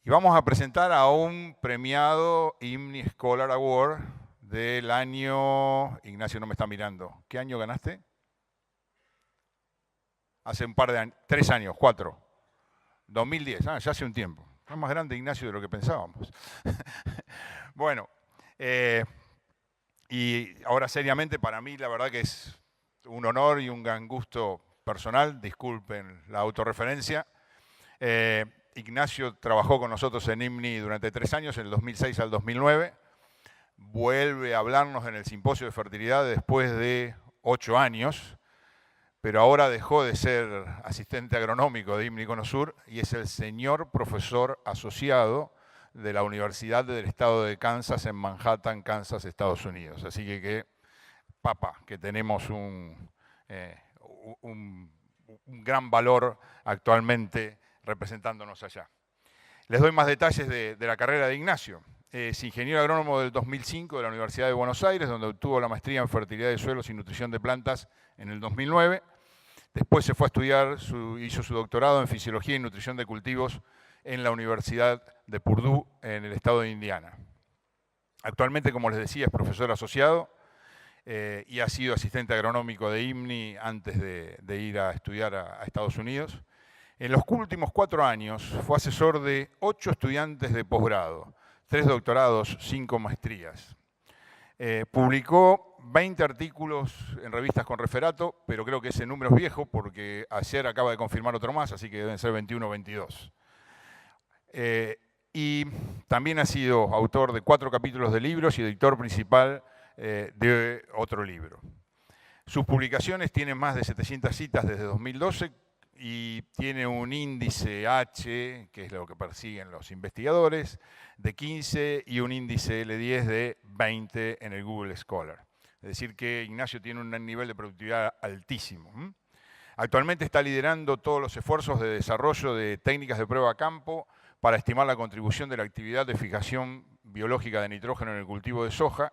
Y vamos a presentar a un premiado IMNI Scholar Award del año... Ignacio no me está mirando. ¿Qué año ganaste? Hace un par de años, 3 años, 4. 2010, ya hace un tiempo. Es más grande Ignacio de lo que pensábamos. Bueno, y ahora seriamente, para mí la verdad que es un honor y un gran gusto personal, disculpen la autorreferencia. Ignacio trabajó con nosotros en IMNI durante 3 años, en el 2006 al 2009. Vuelve a hablarnos en el simposio de fertilidad después de 8 años, pero ahora dejó de ser asistente agronómico de IMNI Conosur y es el señor profesor asociado de la Universidad del Estado de Kansas en Manhattan, Kansas, Estados Unidos. Así que tenemos un gran valor actualmente representándonos allá. Les doy más detalles de la carrera de Ignacio. Es ingeniero agrónomo del 2005 de la Universidad de Buenos Aires, donde obtuvo la maestría en fertilidad de suelos y nutrición de plantas en el 2009. Después se fue a estudiar, hizo su doctorado en fisiología y nutrición de cultivos en la Universidad de Purdue, en el estado de Indiana. Actualmente, como les decía, es profesor asociado y ha sido asistente agronómico de IMNI antes de ir a estudiar a Estados Unidos. En los últimos 4 años fue asesor de 8 estudiantes de posgrado, 3 doctorados, 5 maestrías. Publicó 20 artículos en revistas con referato, pero creo que ese número es viejo porque ayer acaba de confirmar otro más, así que deben ser 21 o 22. Y también ha sido autor de 4 capítulos de libros y editor principal de otro libro. Sus publicaciones tienen más de 700 citas desde 2012 y tiene un índice H, que es lo que persiguen los investigadores, de 15 y un índice L10 de 20 en el Google Scholar. Es decir que Ignacio tiene un nivel de productividad altísimo. Actualmente está liderando todos los esfuerzos de desarrollo de técnicas de prueba a campo para estimar la contribución de la actividad de fijación biológica de nitrógeno en el cultivo de soja.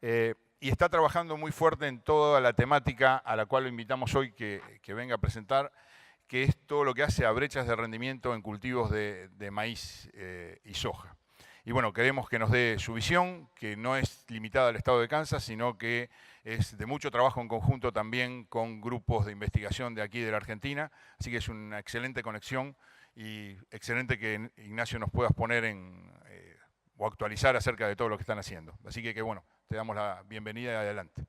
Y está trabajando muy fuerte en toda la temática a la cual lo invitamos hoy que venga a presentar, que es todo lo que hace a brechas de rendimiento en cultivos de maíz y soja. Y bueno, queremos que nos dé su visión, que no es limitada al estado de Kansas, sino que es de mucho trabajo en conjunto también con grupos de investigación de aquí de la Argentina. Así que es una excelente conexión y excelente que Ignacio nos puedas poner o actualizar acerca de todo lo que están haciendo. Así que bueno, te damos la bienvenida y adelante.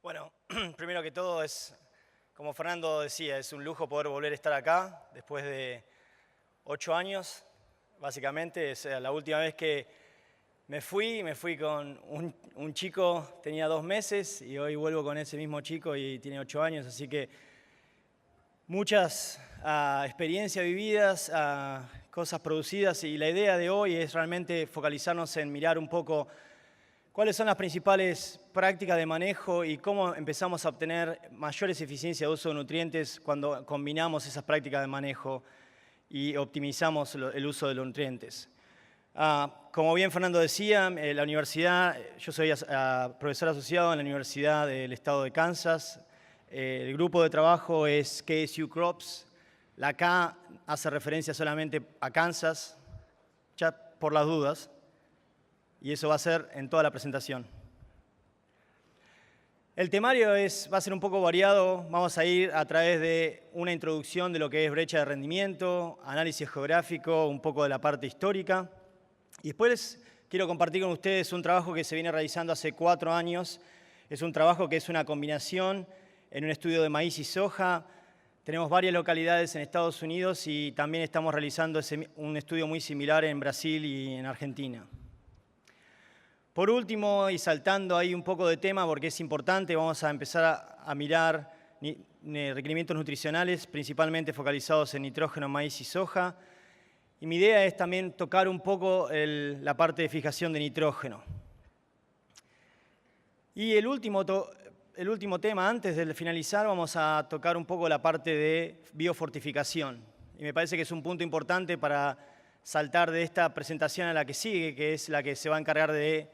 Bueno, primero que todo como Fernando decía, es un lujo poder volver a estar acá después de 8 años. Básicamente, es la última vez que me fui con un chico, tenía 2 meses, y hoy vuelvo con ese mismo chico y tiene 8 años, así que muchas experiencias vividas, cosas producidas, y la idea de hoy es realmente focalizarnos en mirar un poco cuáles son las principales prácticas de manejo y cómo empezamos a obtener mayores eficiencias de uso de nutrientes cuando combinamos esas prácticas de manejo y optimizamos el uso de los nutrientes. Como bien Fernando decía, la universidad, yo soy profesor asociado en la Universidad del Estado de Kansas. El grupo de trabajo es KSU Crops. La K hace referencia solamente a Kansas, ya por las dudas. Y eso va a ser en toda la presentación. El temario va a ser un poco variado. Vamos a ir a través de una introducción de lo que es brecha de rendimiento, análisis geográfico, un poco de la parte histórica. Y después quiero compartir con ustedes un trabajo que se viene realizando hace 4 años. Es un trabajo que es una combinación en un estudio de maíz y soja. Tenemos varias localidades en Estados Unidos y también estamos realizando un estudio muy similar en Brasil y en Argentina. Por último, y saltando ahí un poco de tema porque es importante, vamos a empezar a mirar requerimientos nutricionales, principalmente focalizados en nitrógeno, maíz y soja. Y mi idea es también tocar un poco la parte de fijación de nitrógeno. Y el último tema, antes de finalizar, vamos a tocar un poco la parte de biofortificación. Y me parece que es un punto importante para saltar de esta presentación a la que sigue, que es la que se va a encargar de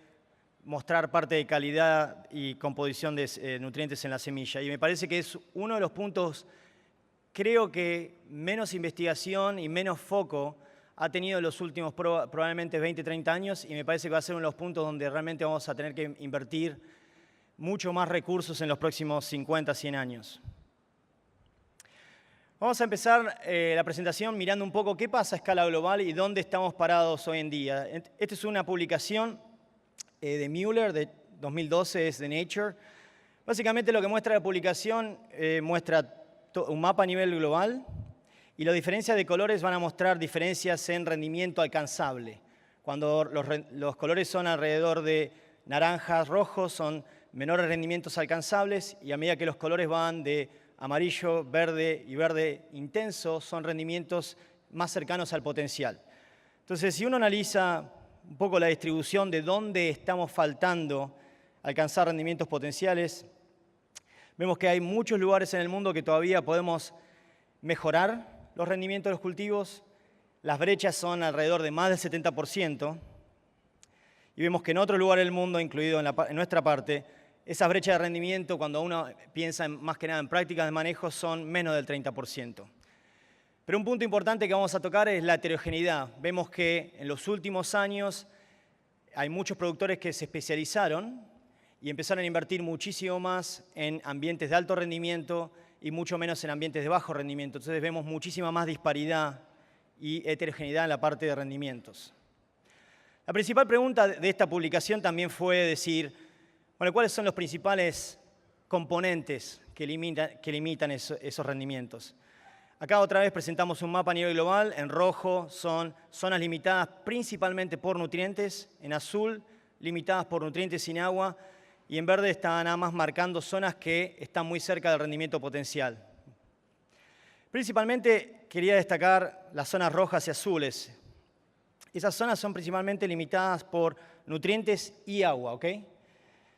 mostrar parte de calidad y composición de nutrientes en la semilla. Y me parece que es uno de los puntos, creo que menos investigación y menos foco ha tenido en los últimos probablemente 20, 30 años, y me parece que va a ser uno de los puntos donde realmente vamos a tener que invertir mucho más recursos en los próximos 50, 100 años. Vamos a empezar la presentación mirando un poco qué pasa a escala global y dónde estamos parados hoy en día. Esta es una publicación de Mueller de 2012, es de Nature. Básicamente lo que muestra la publicación muestra un mapa a nivel global, y las diferencias de colores van a mostrar diferencias en rendimiento alcanzable. Cuando los colores son alrededor de naranjas, rojos, son menores rendimientos alcanzables, y a medida que los colores van de amarillo, verde y verde intenso, son rendimientos más cercanos al potencial. Entonces, si uno analiza un poco la distribución de dónde estamos faltando alcanzar rendimientos potenciales, vemos que hay muchos lugares en el mundo que todavía podemos mejorar los rendimientos de los cultivos. Las brechas son alrededor de más del 70%. Y vemos que en otro lugar del mundo, incluido en nuestra parte, esas brechas de rendimiento, cuando uno piensa más que nada en prácticas de manejo, son menos del 30%. Pero un punto importante que vamos a tocar es la heterogeneidad. Vemos que en los últimos años hay muchos productores que se especializaron y empezaron a invertir muchísimo más en ambientes de alto rendimiento y mucho menos en ambientes de bajo rendimiento. Entonces vemos muchísima más disparidad y heterogeneidad en la parte de rendimientos. La principal pregunta de esta publicación también fue decir, bueno, ¿cuáles son los principales componentes que limitan esos rendimientos? Acá otra vez presentamos un mapa a nivel global. En rojo son zonas limitadas principalmente por nutrientes, en azul limitadas por nutrientes sin agua, y en verde están nada más marcando zonas que están muy cerca del rendimiento potencial. Principalmente quería destacar las zonas rojas y azules. Esas zonas son principalmente limitadas por nutrientes y agua, ¿ok?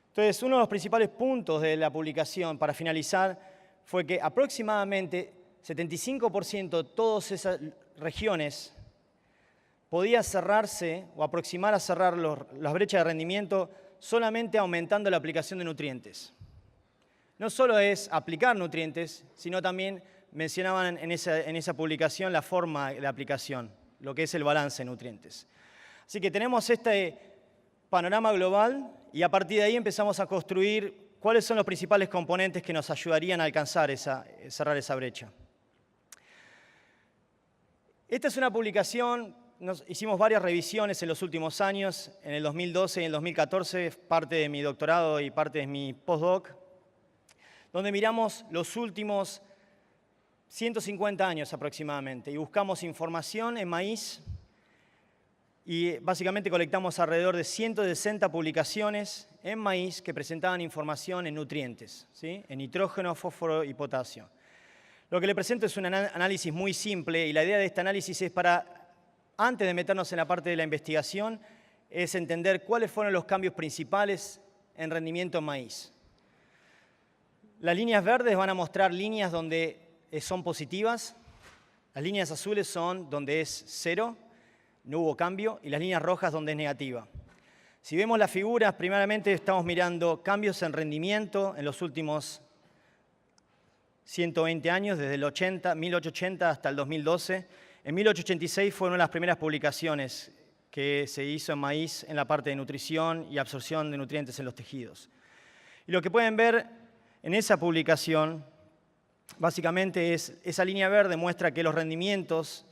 Entonces, uno de los principales puntos de la publicación, para finalizar, fue que aproximadamente 75% de todas esas regiones podía cerrarse o aproximar a cerrar las brechas de rendimiento solamente aumentando la aplicación de nutrientes. No solo es aplicar nutrientes, sino también mencionaban en esa publicación la forma de aplicación, lo que es el balance de nutrientes. Así que tenemos este panorama global y a partir de ahí empezamos a construir cuáles son los principales componentes que nos ayudarían a alcanzar cerrar esa brecha. Esta es una publicación. Hicimos varias revisiones en los últimos años, en el 2012 y en el 2014, parte de mi doctorado y parte de mi postdoc, donde miramos los últimos 150 años aproximadamente y buscamos información en maíz y básicamente colectamos alrededor de 160 publicaciones en maíz que presentaban información en nutrientes, ¿sí? En nitrógeno, fósforo y potasio. Lo que le presento es un análisis muy simple y la idea de este análisis es antes de meternos en la parte de la investigación, es entender cuáles fueron los cambios principales en rendimiento en maíz. Las líneas verdes van a mostrar líneas donde son positivas, las líneas azules son donde es cero, no hubo cambio, y las líneas rojas donde es negativa. Si vemos las figuras, primeramente estamos mirando cambios en rendimiento en los últimos 120 años, desde el 1880 hasta el 2012. En 1886 fue una de las primeras publicaciones que se hizo en maíz en la parte de nutrición y absorción de nutrientes en los tejidos. Y lo que pueden ver en esa publicación, básicamente es esa línea verde muestra que los rendimientos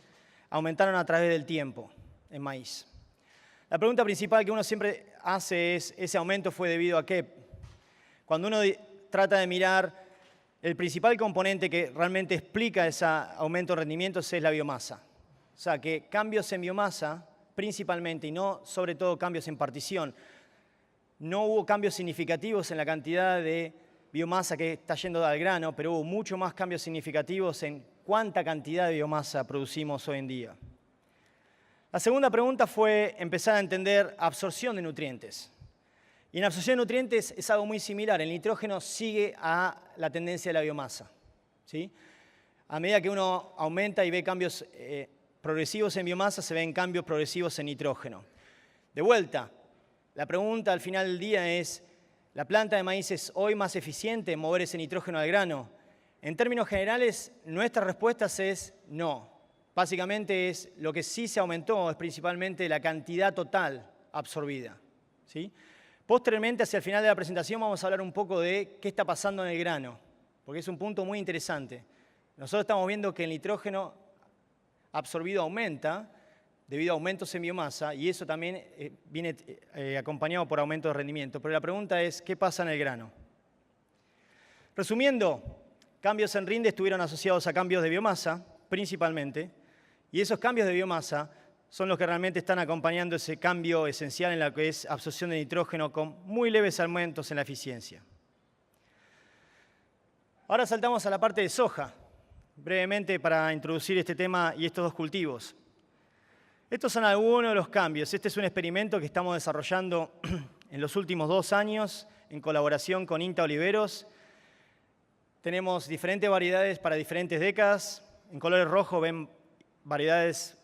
aumentaron a través del tiempo en maíz. La pregunta principal que uno siempre hace es, ¿ese aumento fue debido a qué? Cuando uno trata de mirar el principal componente que realmente explica ese aumento de rendimientos es la biomasa. O sea, que cambios en biomasa, principalmente, y no sobre todo cambios en partición, no hubo cambios significativos en la cantidad de biomasa que está yendo al grano, pero hubo mucho más cambios significativos en cuánta cantidad de biomasa producimos hoy en día. La segunda pregunta fue empezar a entender absorción de nutrientes. Y en absorción de nutrientes es algo muy similar. El nitrógeno sigue a la tendencia de la biomasa, ¿sí? A medida que uno aumenta y ve cambios progresivos en biomasa, se ven cambios progresivos en nitrógeno. De vuelta, la pregunta al final del día es, ¿la planta de maíz es hoy más eficiente en mover ese nitrógeno al grano? En términos generales, nuestra respuesta es no. Básicamente es lo que sí se aumentó, es principalmente la cantidad total absorbida, ¿sí? Posteriormente, hacia el final de la presentación, vamos a hablar un poco de qué está pasando en el grano, porque es un punto muy interesante. Nosotros estamos viendo que el nitrógeno absorbido aumenta debido a aumentos en biomasa, y eso también viene acompañado por aumento de rendimiento. Pero la pregunta es, ¿qué pasa en el grano? Resumiendo, cambios en rinde estuvieron asociados a cambios de biomasa, principalmente, y esos cambios de biomasa son los que realmente están acompañando ese cambio esencial en lo que es absorción de nitrógeno con muy leves aumentos en la eficiencia. Ahora saltamos a la parte de soja, brevemente para introducir este tema y estos dos cultivos. Estos son algunos de los cambios. Este es un experimento que estamos desarrollando en los últimos 2 años en colaboración con INTA Oliveros. Tenemos diferentes variedades para diferentes décadas. En color rojo ven variedades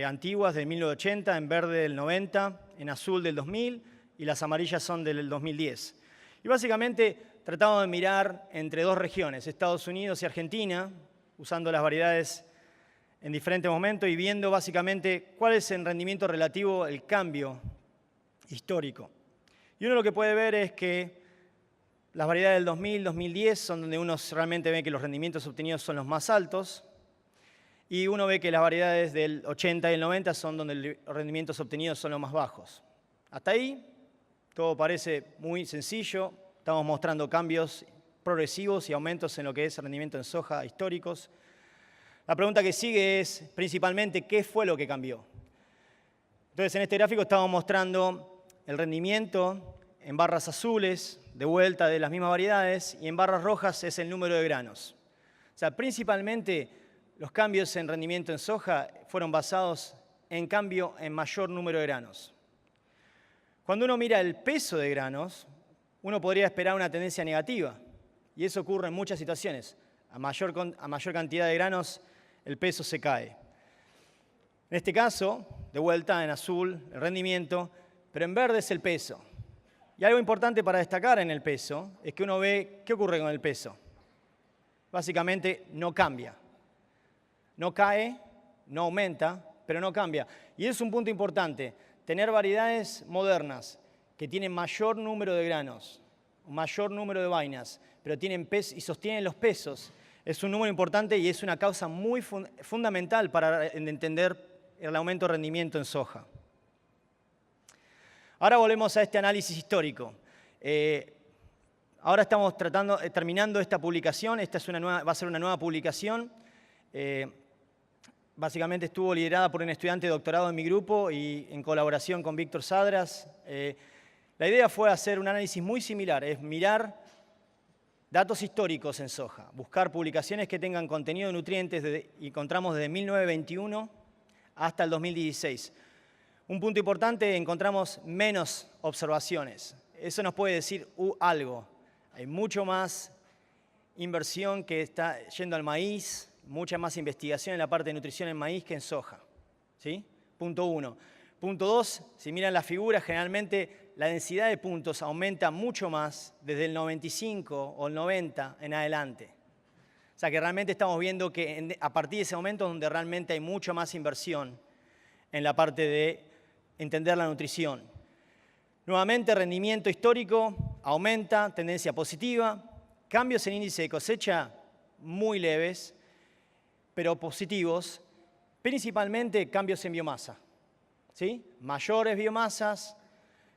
antiguas del 1980, en verde del 90, en azul del 2000 y las amarillas son del 2010. Y básicamente tratamos de mirar entre 2 regiones, Estados Unidos y Argentina, usando las variedades en diferentes momentos y viendo básicamente cuál es el rendimiento relativo, el cambio histórico. Y uno lo que puede ver es que las variedades del 2000, 2010 son donde uno realmente ve que los rendimientos obtenidos son los más altos, y uno ve que las variedades del 80 y el 90 son donde los rendimientos obtenidos son los más bajos. Hasta ahí todo parece muy sencillo. Estamos mostrando cambios progresivos y aumentos en lo que es el rendimiento en soja históricos. La pregunta que sigue es principalmente qué fue lo que cambió. Entonces en este gráfico estamos mostrando el rendimiento en barras azules, de vuelta de las mismas variedades, y en barras rojas es el número de granos. O sea, principalmente los cambios en rendimiento en soja fueron basados en cambio en mayor número de granos. Cuando uno mira el peso de granos, uno podría esperar una tendencia negativa, y eso ocurre en muchas situaciones. A mayor cantidad de granos, el peso se cae. En este caso, de vuelta en azul, el rendimiento, pero en verde es el peso. Y algo importante para destacar en el peso es que uno ve qué ocurre con el peso. Básicamente no cambia. No cae, no aumenta, pero no cambia. Y es un punto importante, tener variedades modernas que tienen mayor número de granos, mayor número de vainas, pero tienen peso y sostienen los pesos. Es un número importante y es una causa muy fundamental para entender el aumento de rendimiento en soja. Ahora volvemos a este análisis histórico. Ahora estamos terminando esta publicación. Esta es va a ser una nueva publicación. Básicamente estuvo liderada por un estudiante de doctorado en mi grupo y en colaboración con Víctor Sadras. La idea fue hacer un análisis muy similar, es mirar datos históricos en soja, buscar publicaciones que tengan contenido de nutrientes y encontramos desde 1921 hasta el 2016. Un punto importante, encontramos menos observaciones. Eso nos puede decir algo. Hay mucho más inversión que está yendo al maíz, mucha más investigación en la parte de nutrición en maíz que en soja, ¿sí? Punto 1. Punto 2, si miran la figura, generalmente la densidad de puntos aumenta mucho más desde el 95 o el 90 en adelante. O sea que realmente estamos viendo que a partir de ese momento es donde realmente hay mucha más inversión en la parte de entender la nutrición. Nuevamente, rendimiento histórico aumenta, tendencia positiva, cambios en índice de cosecha muy leves, pero positivos, principalmente cambios en biomasa, ¿sí? Mayores biomasas,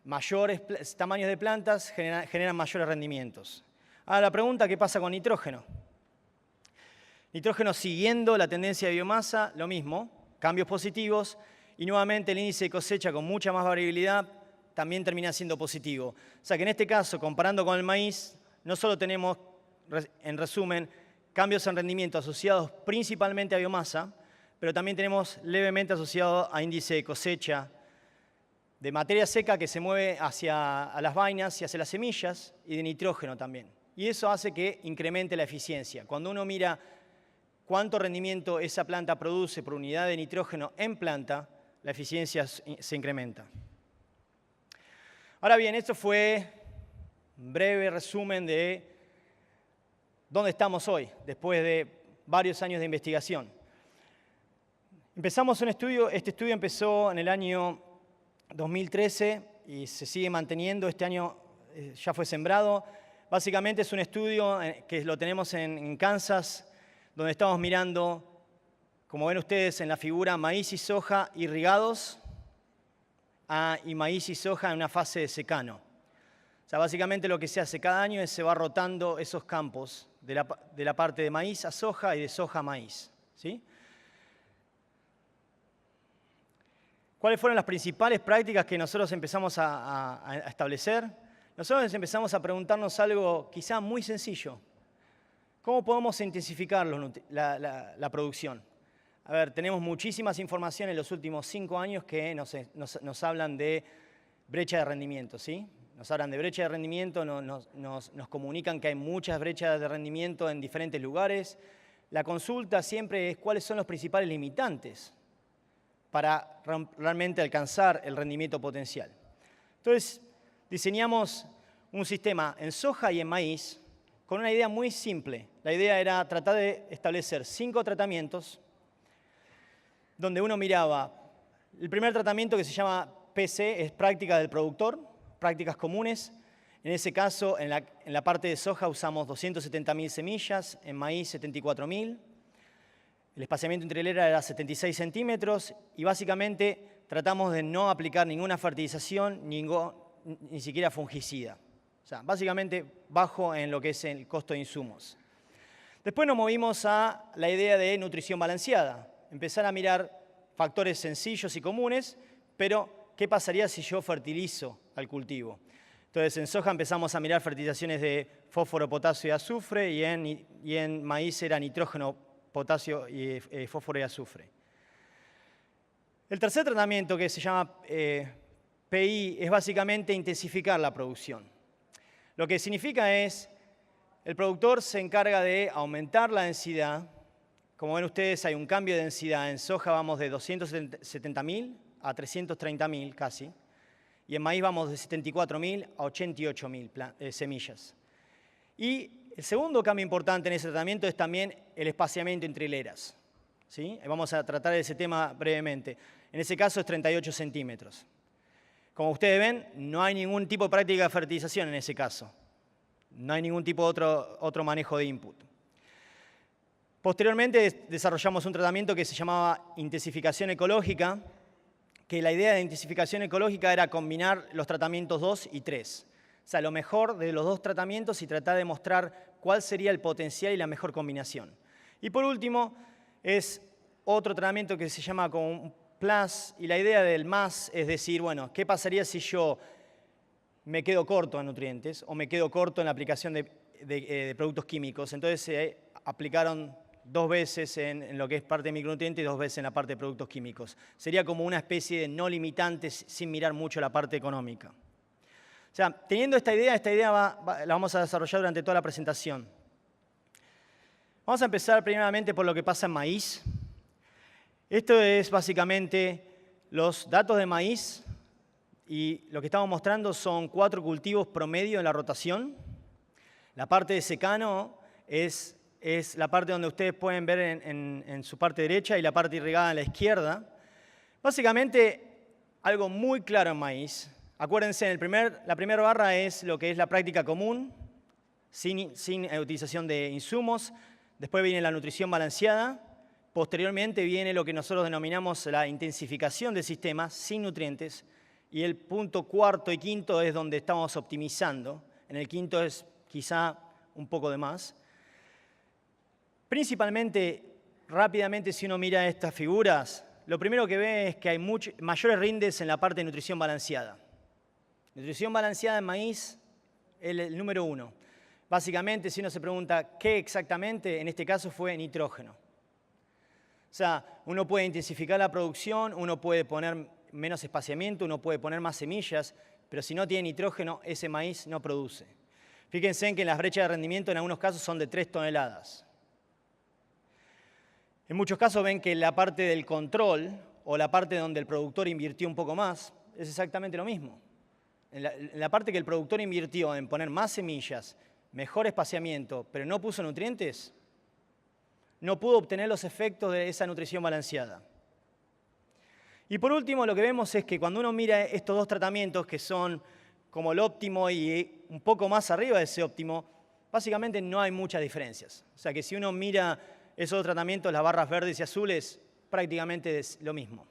mayores tamaños de plantas generan mayores rendimientos. Ahora la pregunta, ¿qué pasa con nitrógeno? Nitrógeno siguiendo la tendencia de biomasa, lo mismo, cambios positivos, y nuevamente el índice de cosecha con mucha más variabilidad también termina siendo positivo. O sea que en este caso, comparando con el maíz, no solo tenemos, en resumen, cambios en rendimiento asociados principalmente a biomasa, pero también tenemos levemente asociado a índice de cosecha de materia seca que se mueve hacia a las vainas y hacia las semillas, y de nitrógeno también. Y eso hace que incremente la eficiencia. Cuando uno mira cuánto rendimiento esa planta produce por unidad de nitrógeno en planta, la eficiencia se incrementa. Ahora bien, esto fue un breve resumen de dónde estamos hoy, después de varios años de investigación. Empezamos este estudio empezó en el año 2013 y se sigue manteniendo. Este año ya fue sembrado. Básicamente es un estudio que lo tenemos en Kansas, donde estamos mirando, como ven ustedes en la figura, maíz y soja irrigados y maíz y soja en una fase de secano. O sea, básicamente lo que se hace cada año es se va rotando esos campos de la parte de maíz a soja y de soja a maíz, ¿sí? ¿Cuáles fueron las principales prácticas que nosotros empezamos a establecer? Nosotros empezamos a preguntarnos algo quizá muy sencillo. ¿Cómo podemos intensificar la producción? A ver, tenemos muchísimas informaciones en los últimos 5 años que nos hablan de brecha de rendimiento, ¿sí? Nos hablan de brecha de rendimiento, nos comunican que hay muchas brechas de rendimiento en diferentes lugares. La consulta siempre es cuáles son los principales limitantes para realmente alcanzar el rendimiento potencial. Entonces, diseñamos un sistema en soja y en maíz con una idea muy simple. La idea era tratar de establecer 5 tratamientos donde uno miraba el primer tratamiento, que se llama PC, es práctica del productor, prácticas comunes. En ese caso, en la parte de soja usamos 270.000 semillas, en maíz 74.000. El espaciamiento entre hileras era 76 centímetros y básicamente tratamos de no aplicar ninguna fertilización, ni siquiera fungicida. O sea, básicamente bajo en lo que es el costo de insumos. Después nos movimos a la idea de nutrición balanceada. Empezar a mirar factores sencillos y comunes, pero ¿qué pasaría si yo fertilizo al cultivo? Entonces, en soja empezamos a mirar fertilizaciones de fósforo, potasio y azufre, y en maíz era nitrógeno, potasio, y fósforo y azufre. El tercer tratamiento, que se llama PI, es básicamente intensificar la producción. Lo que significa es, el productor se encarga de aumentar la densidad. Como ven ustedes, hay un cambio de densidad. En soja vamos de 270.000 a 330.000 casi, y en maíz vamos de 74.000 a 88.000 semillas. Y el segundo cambio importante en ese tratamiento es también el espaciamiento entre hileras, ¿sí? Vamos a tratar ese tema brevemente. En ese caso es 38 centímetros. Como ustedes ven, no hay ningún tipo de práctica de fertilización en ese caso. No hay ningún tipo de otro manejo de input. Posteriormente desarrollamos un tratamiento que se llamaba intensificación ecológica, que la idea de intensificación ecológica era combinar los tratamientos 2 y 3. O sea, lo mejor de los 2 tratamientos y tratar de mostrar cuál sería el potencial y la mejor combinación. Y por último, es otro tratamiento que se llama como un plus, y la idea del más es decir, bueno, ¿qué pasaría si yo me quedo corto en nutrientes o me quedo corto en la aplicación de productos químicos? Entonces se aplicaron 2 veces en lo que es parte de micronutrientes y 2 veces en la parte de productos químicos. Sería como una especie de no limitantes sin mirar mucho la parte económica. O sea, teniendo esta idea la vamos a desarrollar durante toda la presentación. Vamos a empezar primeramente por lo que pasa en maíz. Esto es básicamente los datos de maíz y lo que estamos mostrando son 4 cultivos promedio en la rotación. La parte de secano es la parte donde ustedes pueden ver en su parte derecha y la parte irrigada en la izquierda. Básicamente, algo muy claro en maíz. Acuérdense, la primera barra es lo que es la práctica común, sin utilización de insumos. Después viene la nutrición balanceada. Posteriormente viene lo que nosotros denominamos la intensificación del sistema, sin nutrientes. Y el punto cuarto y quinto es donde estamos optimizando. En el quinto es quizá un poco de más. Principalmente, rápidamente, si uno mira estas figuras, lo primero que ve es que hay mayores rindes en la parte de nutrición balanceada. Nutrición balanceada en maíz es el número 1. Básicamente, si uno se pregunta qué exactamente, en este caso fue nitrógeno. O sea, uno puede intensificar la producción, uno puede poner menos espaciamiento, uno puede poner más semillas, pero si no tiene nitrógeno, ese maíz no produce. Fíjense en que las brechas de rendimiento en algunos casos son de 3 toneladas. En muchos casos ven que la parte del control o la parte donde el productor invirtió un poco más es exactamente lo mismo. En la parte que el productor invirtió en poner más semillas, mejor espaciamiento, pero no puso nutrientes, no pudo obtener los efectos de esa nutrición balanceada. Y por último, lo que vemos es que cuando uno mira estos dos tratamientos que son como el óptimo y un poco más arriba de ese óptimo, básicamente no hay muchas diferencias. O sea que si uno mira esos dos tratamientos, las barras verdes y azules, prácticamente es lo mismo.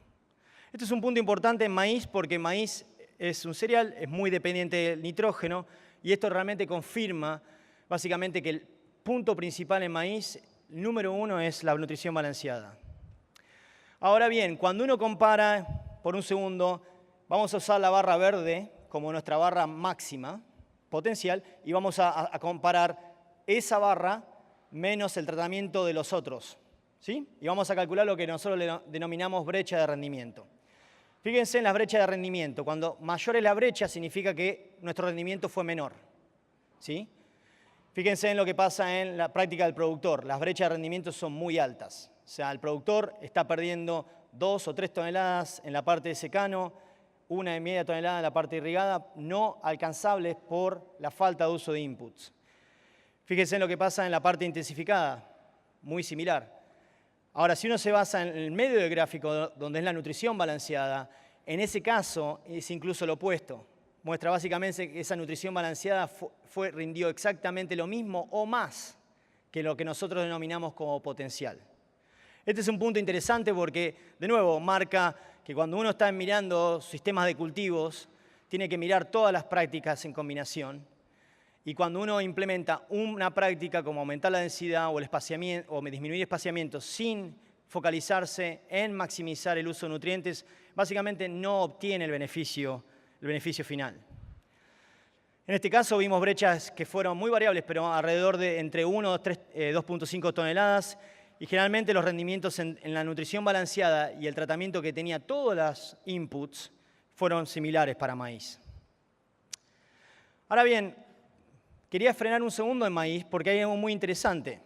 Este es un punto importante en maíz porque maíz es un cereal, es muy dependiente del nitrógeno y esto realmente confirma básicamente que el punto principal en maíz, número uno, es la nutrición balanceada. Ahora bien, cuando uno compara, por un segundo, vamos a usar la barra verde como nuestra barra máxima potencial y vamos a comparar esa barra menos el tratamiento de los otros, ¿sí? Y vamos a calcular lo que nosotros le denominamos brecha de rendimiento. Fíjense en las brechas de rendimiento. Cuando mayor es la brecha significa que nuestro rendimiento fue menor, ¿sí? Fíjense en lo que pasa en la práctica del productor. Las brechas de rendimiento son muy altas. O sea, el productor está perdiendo 2 o 3 toneladas en la parte de secano, 1,5 toneladas en la parte irrigada, no alcanzables por la falta de uso de inputs. Fíjense en lo que pasa en la parte intensificada, muy similar. Ahora, si uno se basa en el medio del gráfico, donde es la nutrición balanceada, en ese caso es incluso lo opuesto. Muestra básicamente que esa nutrición balanceada rindió exactamente lo mismo o más que lo que nosotros denominamos como potencial. Este es un punto interesante porque, de nuevo, marca que cuando uno está mirando sistemas de cultivos, tiene que mirar todas las prácticas en combinación. Y cuando uno implementa una práctica como aumentar la densidad o el espaciamiento, o disminuir espaciamiento sin focalizarse en maximizar el uso de nutrientes, básicamente no obtiene el beneficio final. En este caso vimos brechas que fueron muy variables, pero alrededor de entre 1 y 2,5 toneladas. Y generalmente los rendimientos en la nutrición balanceada y el tratamiento que tenía todos los inputs fueron similares para maíz. Ahora bien, quería frenar un segundo en maíz porque hay algo muy interesante.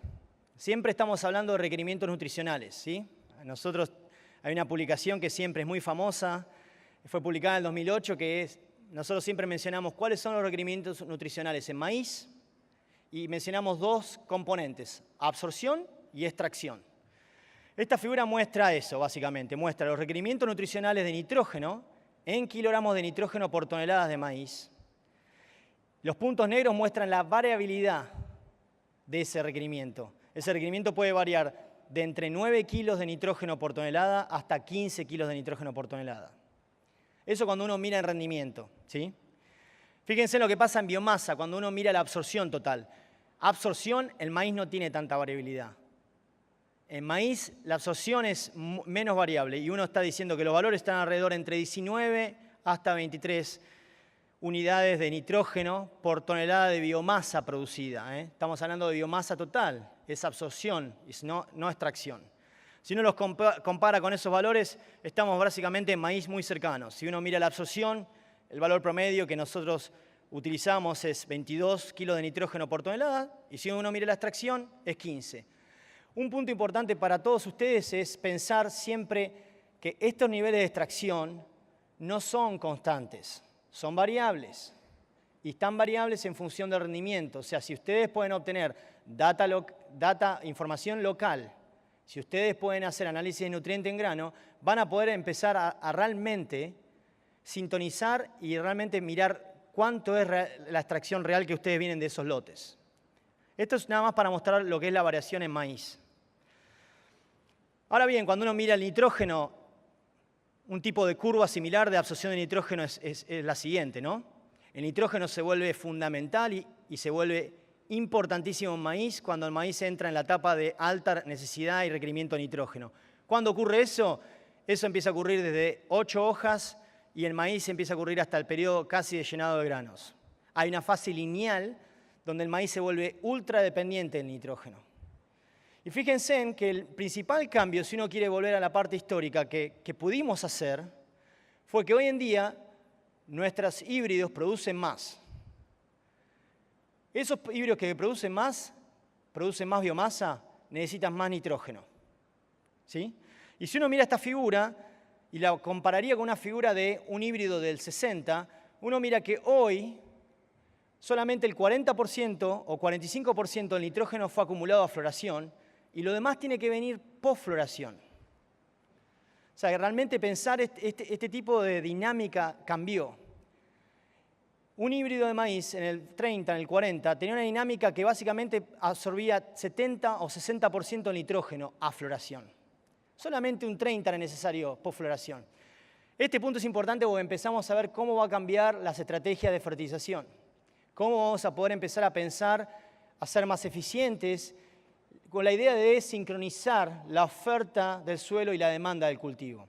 Siempre estamos hablando de requerimientos nutricionales, ¿sí? Nosotros hay una publicación que siempre es muy famosa, fue publicada en el 2008, nosotros siempre mencionamos cuáles son los requerimientos nutricionales en maíz y mencionamos dos componentes, absorción y extracción. Esta figura muestra eso, básicamente. Muestra los requerimientos nutricionales de nitrógeno en kilogramos de nitrógeno por toneladas de maíz. Los puntos negros muestran la variabilidad de ese requerimiento. Ese requerimiento puede variar de entre 9 kilos de nitrógeno por tonelada hasta 15 kilos de nitrógeno por tonelada. Eso cuando uno mira el rendimiento, ¿sí? Fíjense en lo que pasa en biomasa cuando uno mira la absorción total. Absorción, el maíz no tiene tanta variabilidad. En maíz la absorción es menos variable y uno está diciendo que los valores están alrededor entre 19 hasta 23 unidades de nitrógeno por tonelada de biomasa producida. Estamos hablando de biomasa total, es absorción, no extracción. Si uno los compara con esos valores, estamos básicamente en maíz muy cercanos. Si uno mira la absorción, el valor promedio que nosotros utilizamos es 22 kilos de nitrógeno por tonelada y si uno mira la extracción es 15. Un punto importante para todos ustedes es pensar siempre que estos niveles de extracción no son constantes, son variables. Y están variables en función del rendimiento. O sea, si ustedes pueden obtener información local, si ustedes pueden hacer análisis de nutriente en grano, van a poder empezar a realmente sintonizar y realmente mirar cuánto es la extracción real que ustedes vienen de esos lotes. Esto es nada más para mostrar lo que es la variación en maíz. Ahora bien, cuando uno mira el nitrógeno, un tipo de curva similar de absorción de nitrógeno es la siguiente, ¿no? El nitrógeno se vuelve fundamental y se vuelve importantísimo en maíz cuando el maíz entra en la etapa de alta necesidad y requerimiento de nitrógeno. ¿Cuándo ocurre eso? Eso empieza a ocurrir desde 8 hojas y el maíz empieza a ocurrir hasta el periodo casi de llenado de granos. Hay una fase lineal donde el maíz se vuelve ultra dependiente del nitrógeno. Y fíjense en que el principal cambio, si uno quiere volver a la parte histórica que pudimos hacer, fue que hoy en día nuestros híbridos producen más. Esos híbridos que producen más biomasa, necesitan más nitrógeno. ¿Sí? Y si uno mira esta figura y la compararía con una figura de un híbrido del 60, uno mira que hoy solamente el 40% o 45% del nitrógeno fue acumulado a floración y lo demás tiene que venir post-floración. O sea, que realmente pensar este tipo de dinámica cambió. Un híbrido de maíz en el 30, en el 40, tenía una dinámica que básicamente absorbía 70 o 60% del nitrógeno a floración. Solamente un 30 era necesario post-floración. Este punto es importante porque empezamos a ver cómo va a cambiar las estrategias de fertilización. Cómo vamos a poder empezar a pensar, a ser más eficientes, con la idea de sincronizar la oferta del suelo y la demanda del cultivo.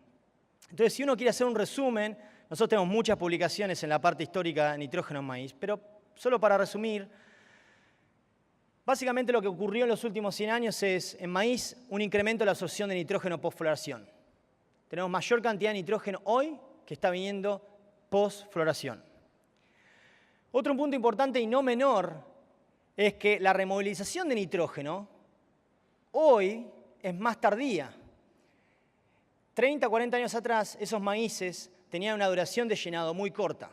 Entonces, si uno quiere hacer un resumen, nosotros tenemos muchas publicaciones en la parte histórica de nitrógeno en maíz, pero solo para resumir, básicamente lo que ocurrió en los últimos 100 años es, en maíz, un incremento de la absorción de nitrógeno post-floración. Tenemos mayor cantidad de nitrógeno hoy que está viniendo post-floración. Otro punto importante y no menor es que la removilización de nitrógeno hoy es más tardía. 30, 40 años atrás, esos maíces tenían una duración de llenado muy corta.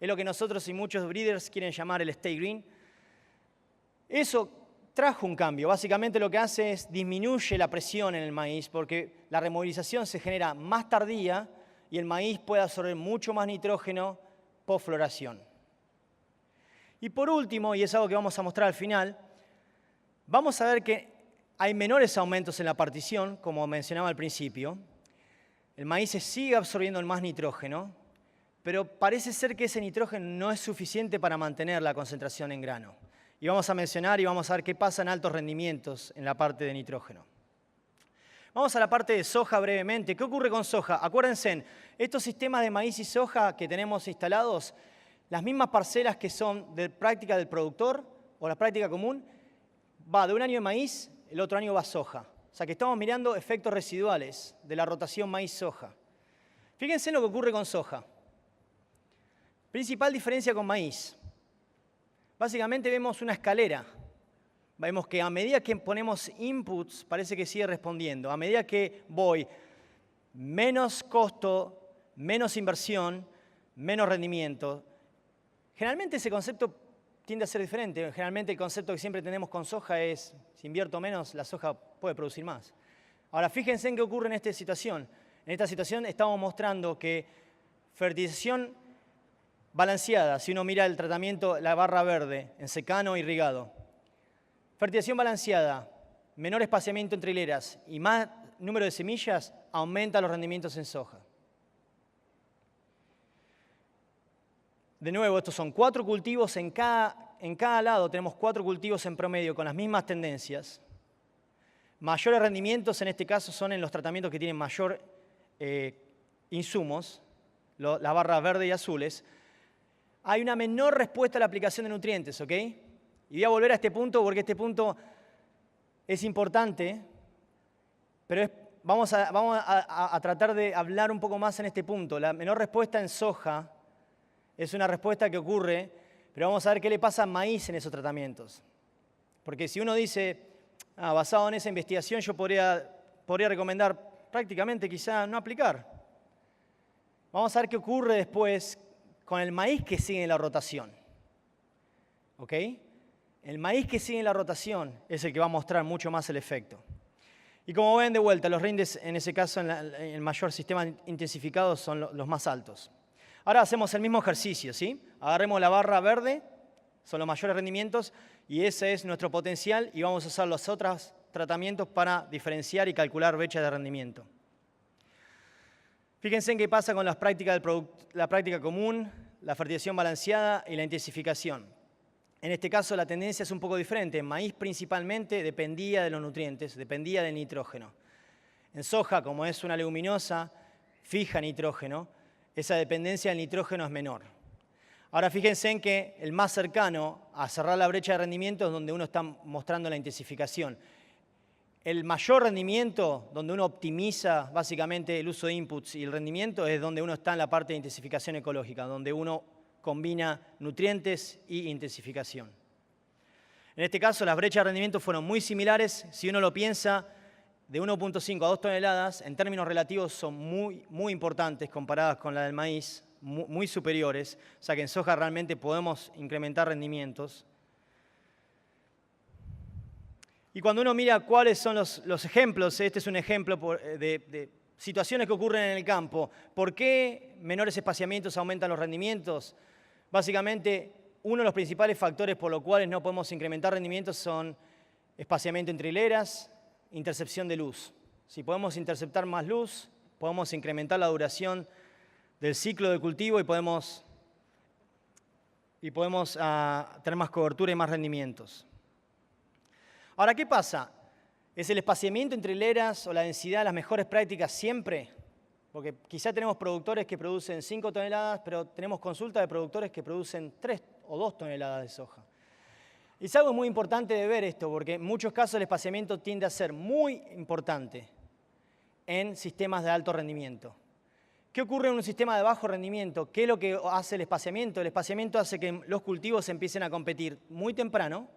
Es lo que nosotros y muchos breeders quieren llamar el stay green. Eso trajo un cambio. Básicamente lo que hace es disminuye la presión en el maíz porque la removilización se genera más tardía y el maíz puede absorber mucho más nitrógeno post-floración. Y por último, y es algo que vamos a mostrar al final, vamos a ver que hay menores aumentos en la partición, como mencionaba al principio. El maíz sigue absorbiendo más nitrógeno, pero parece ser que ese nitrógeno no es suficiente para mantener la concentración en grano. Y vamos a mencionar y vamos a ver qué pasa en altos rendimientos en la parte de nitrógeno. Vamos a la parte de soja brevemente. ¿Qué ocurre con soja? Acuérdense, estos sistemas de maíz y soja que tenemos instalados, las mismas parcelas que son de práctica del productor o la práctica común, va de un año de maíz, el otro año va soja. O sea que estamos mirando efectos residuales de la rotación maíz-soja. Fíjense en lo que ocurre con soja. Principal diferencia con maíz. Básicamente vemos una escalera. Vemos que a medida que ponemos inputs, parece que sigue respondiendo. A medida que voy, menos costo, menos inversión, menos rendimiento. Generalmente ese concepto tiende a ser diferente. Generalmente el concepto que siempre tenemos con soja es, si invierto menos, la soja puede producir más. Ahora, fíjense en qué ocurre en esta situación. En esta situación estamos mostrando que fertilización balanceada, si uno mira el tratamiento, la barra verde, en secano e irrigado. Fertilización balanceada, menor espaciamiento entre hileras y más número de semillas, aumenta los rendimientos en soja. De nuevo, estos son 4 cultivos en cada lado, tenemos 4 cultivos en promedio con las mismas tendencias. Mayores rendimientos en este caso son en los tratamientos que tienen mayor insumos, las barras verdes y azules. Hay una menor respuesta a la aplicación de nutrientes, ¿ok? Y voy a volver a este punto porque este punto es importante, pero vamos a tratar de hablar un poco más en este punto. La menor respuesta en soja es una respuesta que ocurre, pero vamos a ver qué le pasa a maíz en esos tratamientos. Porque si uno dice, basado en esa investigación, yo podría recomendar prácticamente quizá no aplicar. Vamos a ver qué ocurre después con el maíz que sigue en la rotación. ¿Ok? El maíz que sigue en la rotación es el que va a mostrar mucho más el efecto. Y como ven de vuelta, los rindes en ese caso en el mayor sistema intensificado son los más altos. Ahora hacemos el mismo ejercicio, ¿sí? Agarremos la barra verde, son los mayores rendimientos, y ese es nuestro potencial, y vamos a usar los otros tratamientos para diferenciar y calcular brecha de rendimiento. Fíjense en qué pasa con la práctica común, la fertilización balanceada y la intensificación. En este caso la tendencia es un poco diferente. En maíz principalmente dependía de los nutrientes, dependía del nitrógeno. En soja, como es una leguminosa, fija nitrógeno, esa dependencia del nitrógeno es menor. Ahora fíjense en que el más cercano a cerrar la brecha de rendimiento es donde uno está mostrando la intensificación. El mayor rendimiento, donde uno optimiza básicamente el uso de inputs y el rendimiento, es donde uno está en la parte de intensificación ecológica, donde uno combina nutrientes y intensificación. En este caso, las brechas de rendimiento fueron muy similares. Si uno lo piensa, de 1.5 a 2 toneladas, en términos relativos son muy importantes comparadas con la del maíz, muy superiores. O sea que en soja realmente podemos incrementar rendimientos. Y cuando uno mira cuáles son los ejemplos, este es un ejemplo de situaciones que ocurren en el campo. ¿Por qué menores espaciamientos aumentan los rendimientos? Básicamente, uno de los principales factores por los cuales no podemos incrementar rendimientos son espaciamiento entre hileras, intercepción de luz. Si podemos interceptar más luz, podemos incrementar la duración del ciclo de cultivo y podemos tener más cobertura y más rendimientos. Ahora, ¿qué pasa? ¿Es el espaciamiento entre hileras o la densidad las mejores prácticas siempre? Porque quizá tenemos productores que producen 5 toneladas, pero tenemos consulta de productores que producen 3 o 2 toneladas de soja. Y es algo muy importante de ver esto, porque en muchos casos el espaciamiento tiende a ser muy importante en sistemas de alto rendimiento. ¿Qué ocurre en un sistema de bajo rendimiento? ¿Qué es lo que hace el espaciamiento? El espaciamiento hace que los cultivos empiecen a competir muy temprano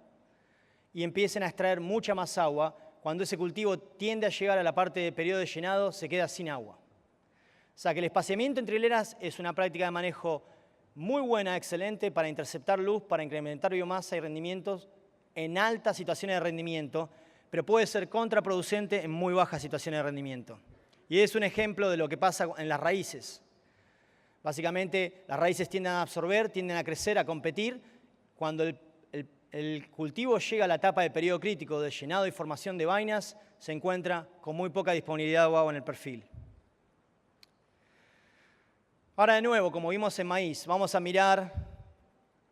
y empiecen a extraer mucha más agua. Cuando ese cultivo tiende a llegar a la parte de periodo de llenado, se queda sin agua. O sea que el espaciamiento entre hileras es una práctica de manejo muy buena, excelente, para interceptar luz, para incrementar biomasa y rendimientos en altas situaciones de rendimiento, pero puede ser contraproducente en muy bajas situaciones de rendimiento. Y es un ejemplo de lo que pasa en las raíces. Básicamente, las raíces tienden a absorber, tienden a crecer, a competir. Cuando el cultivo llega a la etapa de periodo crítico de llenado y formación de vainas, se encuentra con muy poca disponibilidad de agua en el perfil. Ahora, de nuevo, como vimos en maíz, vamos a mirar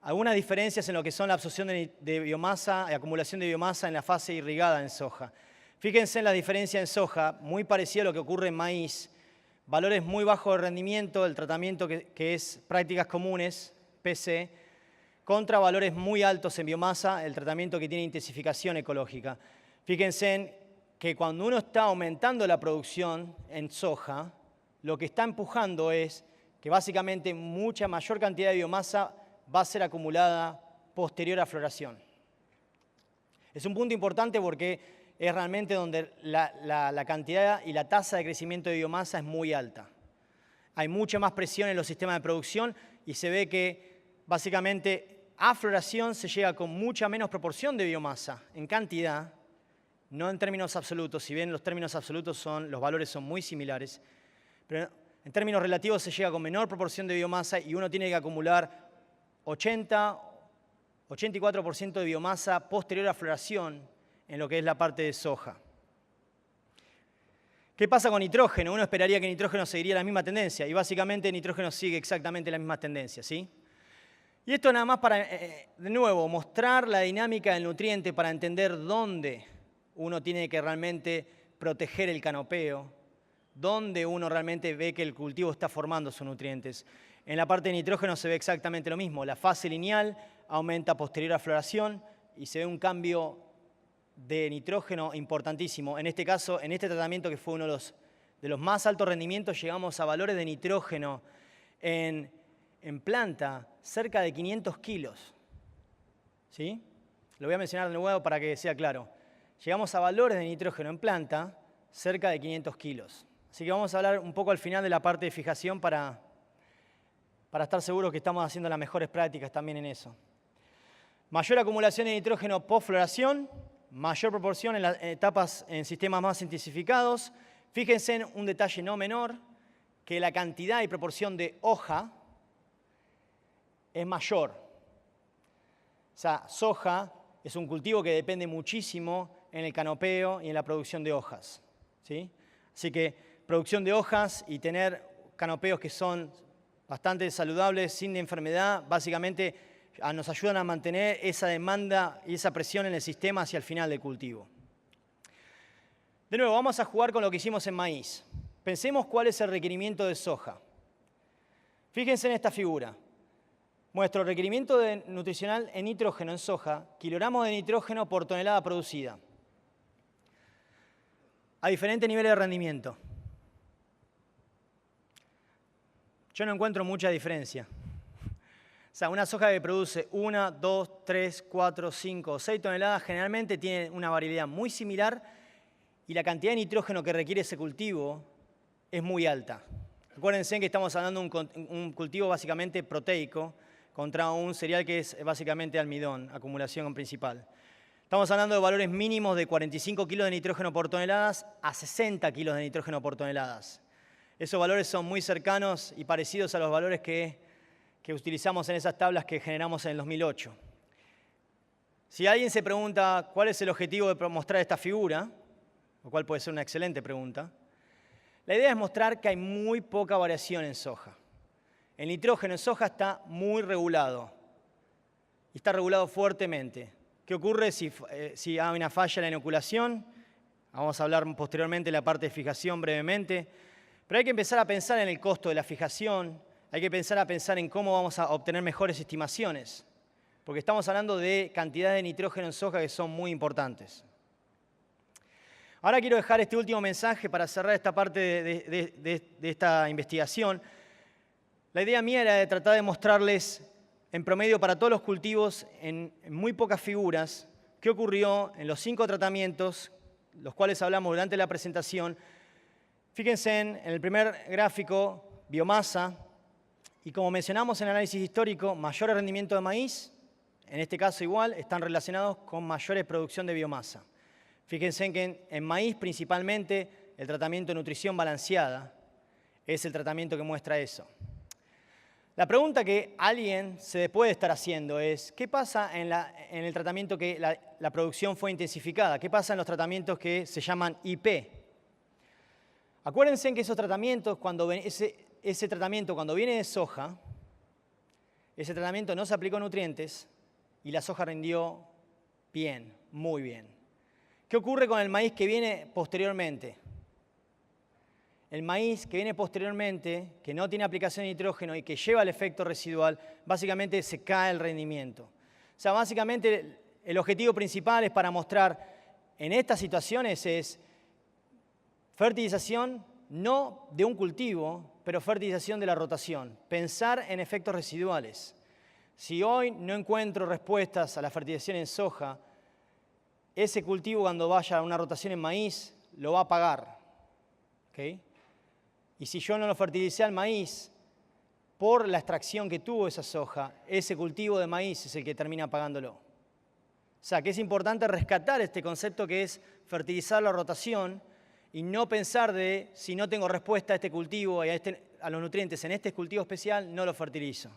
algunas diferencias en lo que son la absorción de biomasa y acumulación de biomasa en la fase irrigada en soja. Fíjense en la diferencia en soja, muy parecido a lo que ocurre en maíz. Valores muy bajos de rendimiento, el tratamiento que es prácticas comunes, PC, contra valores muy altos en biomasa, el tratamiento que tiene intensificación ecológica. Fíjense en que cuando uno está aumentando la producción en soja, lo que está empujando es que básicamente mucha mayor cantidad de biomasa va a ser acumulada posterior a floración. Es un punto importante porque es realmente donde la cantidad y la tasa de crecimiento de biomasa es muy alta. Hay mucha más presión en los sistemas de producción y se ve que básicamente a floración se llega con mucha menos proporción de biomasa en cantidad, no en términos absolutos, si bien los términos absolutos los valores son muy similares, pero en términos relativos se llega con menor proporción de biomasa y uno tiene que acumular 84% de biomasa posterior a floración en lo que es la parte de soja. ¿Qué pasa con nitrógeno? Uno esperaría que nitrógeno seguiría la misma tendencia y básicamente nitrógeno sigue exactamente la misma tendencia, ¿sí? Y esto nada más para, de nuevo, mostrar la dinámica del nutriente para entender dónde uno tiene que realmente proteger el canopeo, dónde uno realmente ve que el cultivo está formando sus nutrientes. En la parte de nitrógeno se ve exactamente lo mismo. La fase lineal aumenta posterior a floración y se ve un cambio de nitrógeno importantísimo. En este caso, en este tratamiento que fue uno de los más altos rendimientos, llegamos a valores de nitrógeno en planta cerca de 500 kilos. ¿Sí? Lo voy a mencionar de nuevo para que sea claro. Llegamos a valores de nitrógeno en planta cerca de 500 kilos. Así que vamos a hablar un poco al final de la parte de fijación para estar seguros que estamos haciendo las mejores prácticas también en eso. Mayor acumulación de nitrógeno post-floración, mayor proporción en las etapas en sistemas más intensificados. Fíjense en un detalle no menor, que la cantidad y proporción de hoja es mayor. O sea, soja es un cultivo que depende muchísimo en el canopeo y en la producción de hojas, ¿sí? Así que producción de hojas y tener canopeos que son bastante saludables, sin enfermedad, básicamente nos ayudan a mantener esa demanda y esa presión en el sistema hacia el final del cultivo. De nuevo, vamos a jugar con lo que hicimos en maíz. Pensemos cuál es el requerimiento de soja. Fíjense en esta figura. Muestro requerimiento nutricional en nitrógeno en soja, kilogramos de nitrógeno por tonelada producida. a diferentes niveles de rendimiento. Yo no encuentro mucha diferencia. O sea, una soja que produce 1, 2, 3, 4, 5 o 6 toneladas generalmente tiene una variabilidad muy similar y la cantidad de nitrógeno que requiere ese cultivo es muy alta. Acuérdense que estamos hablando de un cultivo básicamente proteico contra un cereal que es básicamente almidón, acumulación principal. Estamos hablando de valores mínimos de 45 kilos de nitrógeno por toneladas a 60 kilos de nitrógeno por toneladas. Esos valores son muy cercanos y parecidos a los valores que utilizamos en esas tablas que generamos en el 2008. Si alguien se pregunta cuál es el objetivo de mostrar esta figura, lo cual puede ser una excelente pregunta, la idea es mostrar que hay muy poca variación en soja. El nitrógeno en soja está muy regulado y está regulado fuertemente. ¿Qué ocurre si hay una falla en la inoculación? Vamos a hablar posteriormente de la parte de fijación brevemente, pero hay que empezar a pensar en el costo de la fijación, hay que pensar en cómo vamos a obtener mejores estimaciones, porque estamos hablando de cantidades de nitrógeno en soja que son muy importantes. Ahora quiero dejar este último mensaje para cerrar esta parte de esta investigación. La idea mía era de tratar de mostrarles en promedio para todos los cultivos en muy pocas figuras qué ocurrió en los 5 tratamientos, los cuales hablamos durante la presentación. Fíjense en el primer gráfico, biomasa, y como mencionamos en el análisis histórico, mayor rendimiento de maíz, en este caso igual, están relacionados con mayor producción de biomasa. Fíjense que en maíz principalmente el tratamiento de nutrición balanceada es el tratamiento que muestra eso. La pregunta que alguien se puede estar haciendo es, ¿qué pasa en el tratamiento que la producción fue intensificada? ¿Qué pasa en los tratamientos que se llaman IP? Acuérdense que esos tratamientos, ese tratamiento cuando viene de soja, ese tratamiento no se aplicó nutrientes y la soja rindió bien, muy bien. ¿Qué ocurre con el maíz que viene posteriormente? El maíz que viene posteriormente, que no tiene aplicación de nitrógeno y que lleva el efecto residual, básicamente se cae el rendimiento. O sea, básicamente el objetivo principal es para mostrar en estas situaciones es fertilización no de un cultivo, pero fertilización de la rotación. Pensar en efectos residuales. Si hoy no encuentro respuestas a la fertilización en soja, ese cultivo cuando vaya a una rotación en maíz lo va a pagar. ¿Okay? Y si yo no lo fertilicé al maíz, por la extracción que tuvo esa soja, ese cultivo de maíz es el que termina pagándolo. O sea, que es importante rescatar este concepto que es fertilizar la rotación y no pensar de si no tengo respuesta a este cultivo y a los nutrientes en este cultivo especial, no lo fertilizo.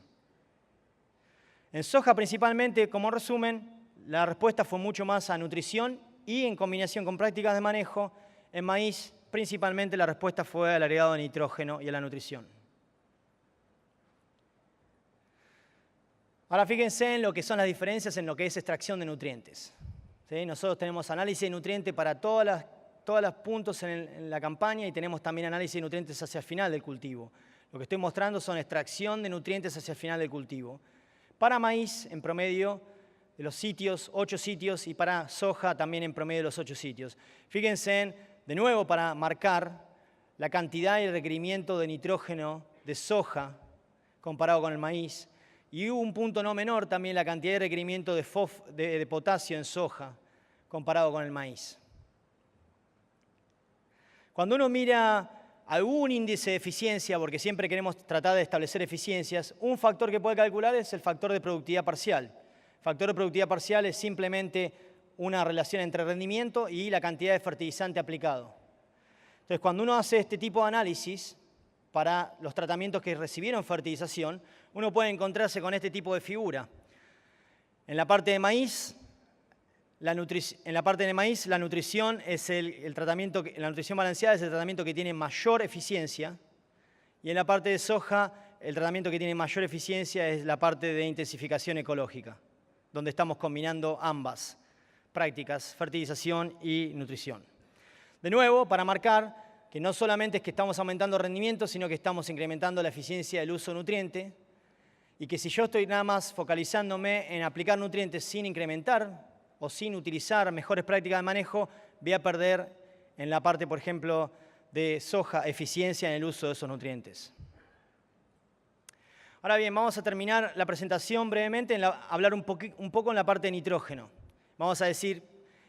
En soja principalmente, como resumen, la respuesta fue mucho más a nutrición y en combinación con prácticas de manejo. En maíz, principalmente la respuesta fue al agregado de nitrógeno y a la nutrición. Ahora fíjense en lo que son las diferencias en lo que es extracción de nutrientes. ¿Sí? Nosotros tenemos análisis de nutrientes para todos los puntos en la campaña y tenemos también análisis de nutrientes hacia el final del cultivo. Lo que estoy mostrando son extracción de nutrientes hacia el final del cultivo. Para maíz, en promedio, de los sitios, 8 sitios, y para soja también en promedio de los 8 sitios. Fíjense, de nuevo, para marcar la cantidad y el requerimiento de nitrógeno de soja comparado con el maíz. Y hubo un punto no menor también la cantidad de requerimiento de potasio en soja comparado con el maíz. Cuando uno mira algún índice de eficiencia, porque siempre queremos tratar de establecer eficiencias, un factor que puede calcular es el factor de productividad parcial. El factor de productividad parcial es simplemente una relación entre rendimiento y la cantidad de fertilizante aplicado. Entonces, cuando uno hace este tipo de análisis para los tratamientos que recibieron fertilización, uno puede encontrarse con este tipo de figura. En la parte de maíz, la nutrición es el tratamiento, la nutrición balanceada es el tratamiento que tiene mayor eficiencia, y en la parte de soja, el tratamiento que tiene mayor eficiencia es la parte de intensificación ecológica, donde estamos combinando ambas prácticas, fertilización y nutrición. De nuevo, para marcar que no solamente es que estamos aumentando rendimiento, sino que estamos incrementando la eficiencia del uso de nutriente, y que si yo estoy nada más focalizándome en aplicar nutrientes sin incrementar o sin utilizar mejores prácticas de manejo, voy a perder en la parte, por ejemplo, de soja, eficiencia en el uso de esos nutrientes. Ahora bien, vamos a terminar la presentación brevemente, hablar un poco en la parte de nitrógeno. Vamos a decir,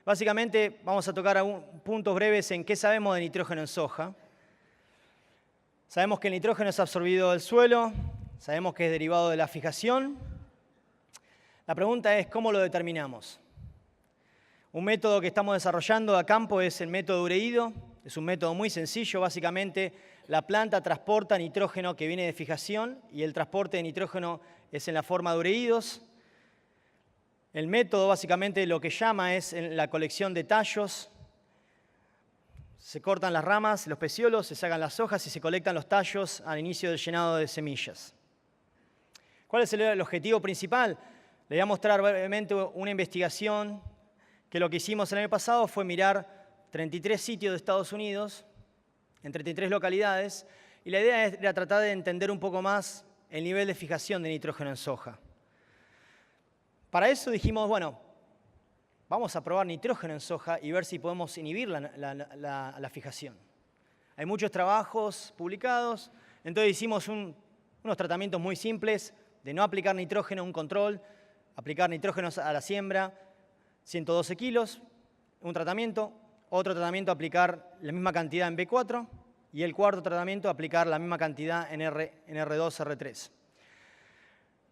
básicamente, vamos a tocar puntos breves en qué sabemos de nitrógeno en soja. Sabemos que el nitrógeno es absorbido del suelo, sabemos que es derivado de la fijación. La pregunta es, ¿cómo lo determinamos? Un método que estamos desarrollando a campo es el método ureído. Es un método muy sencillo, básicamente la planta transporta nitrógeno que viene de fijación y el transporte de nitrógeno es en la forma de ureídos. El método básicamente lo que llama es en la colección de tallos. Se cortan las ramas, los peciolos, se sacan las hojas y se colectan los tallos al inicio del llenado de semillas. ¿Cuál es el objetivo principal? Le voy a mostrar brevemente una investigación que lo que hicimos el año pasado fue mirar 33 sitios de Estados Unidos, en 33 localidades, y la idea era tratar de entender un poco más el nivel de fijación de nitrógeno en soja. Para eso dijimos, bueno, vamos a probar nitrógeno en soja y ver si podemos inhibir la fijación. Hay muchos trabajos publicados, entonces hicimos unos tratamientos muy simples de no aplicar nitrógeno, un control, aplicar nitrógeno a la siembra, 112 kilos, un tratamiento. Otro tratamiento, aplicar la misma cantidad en B4. Y el cuarto tratamiento, aplicar la misma cantidad en R2, R3.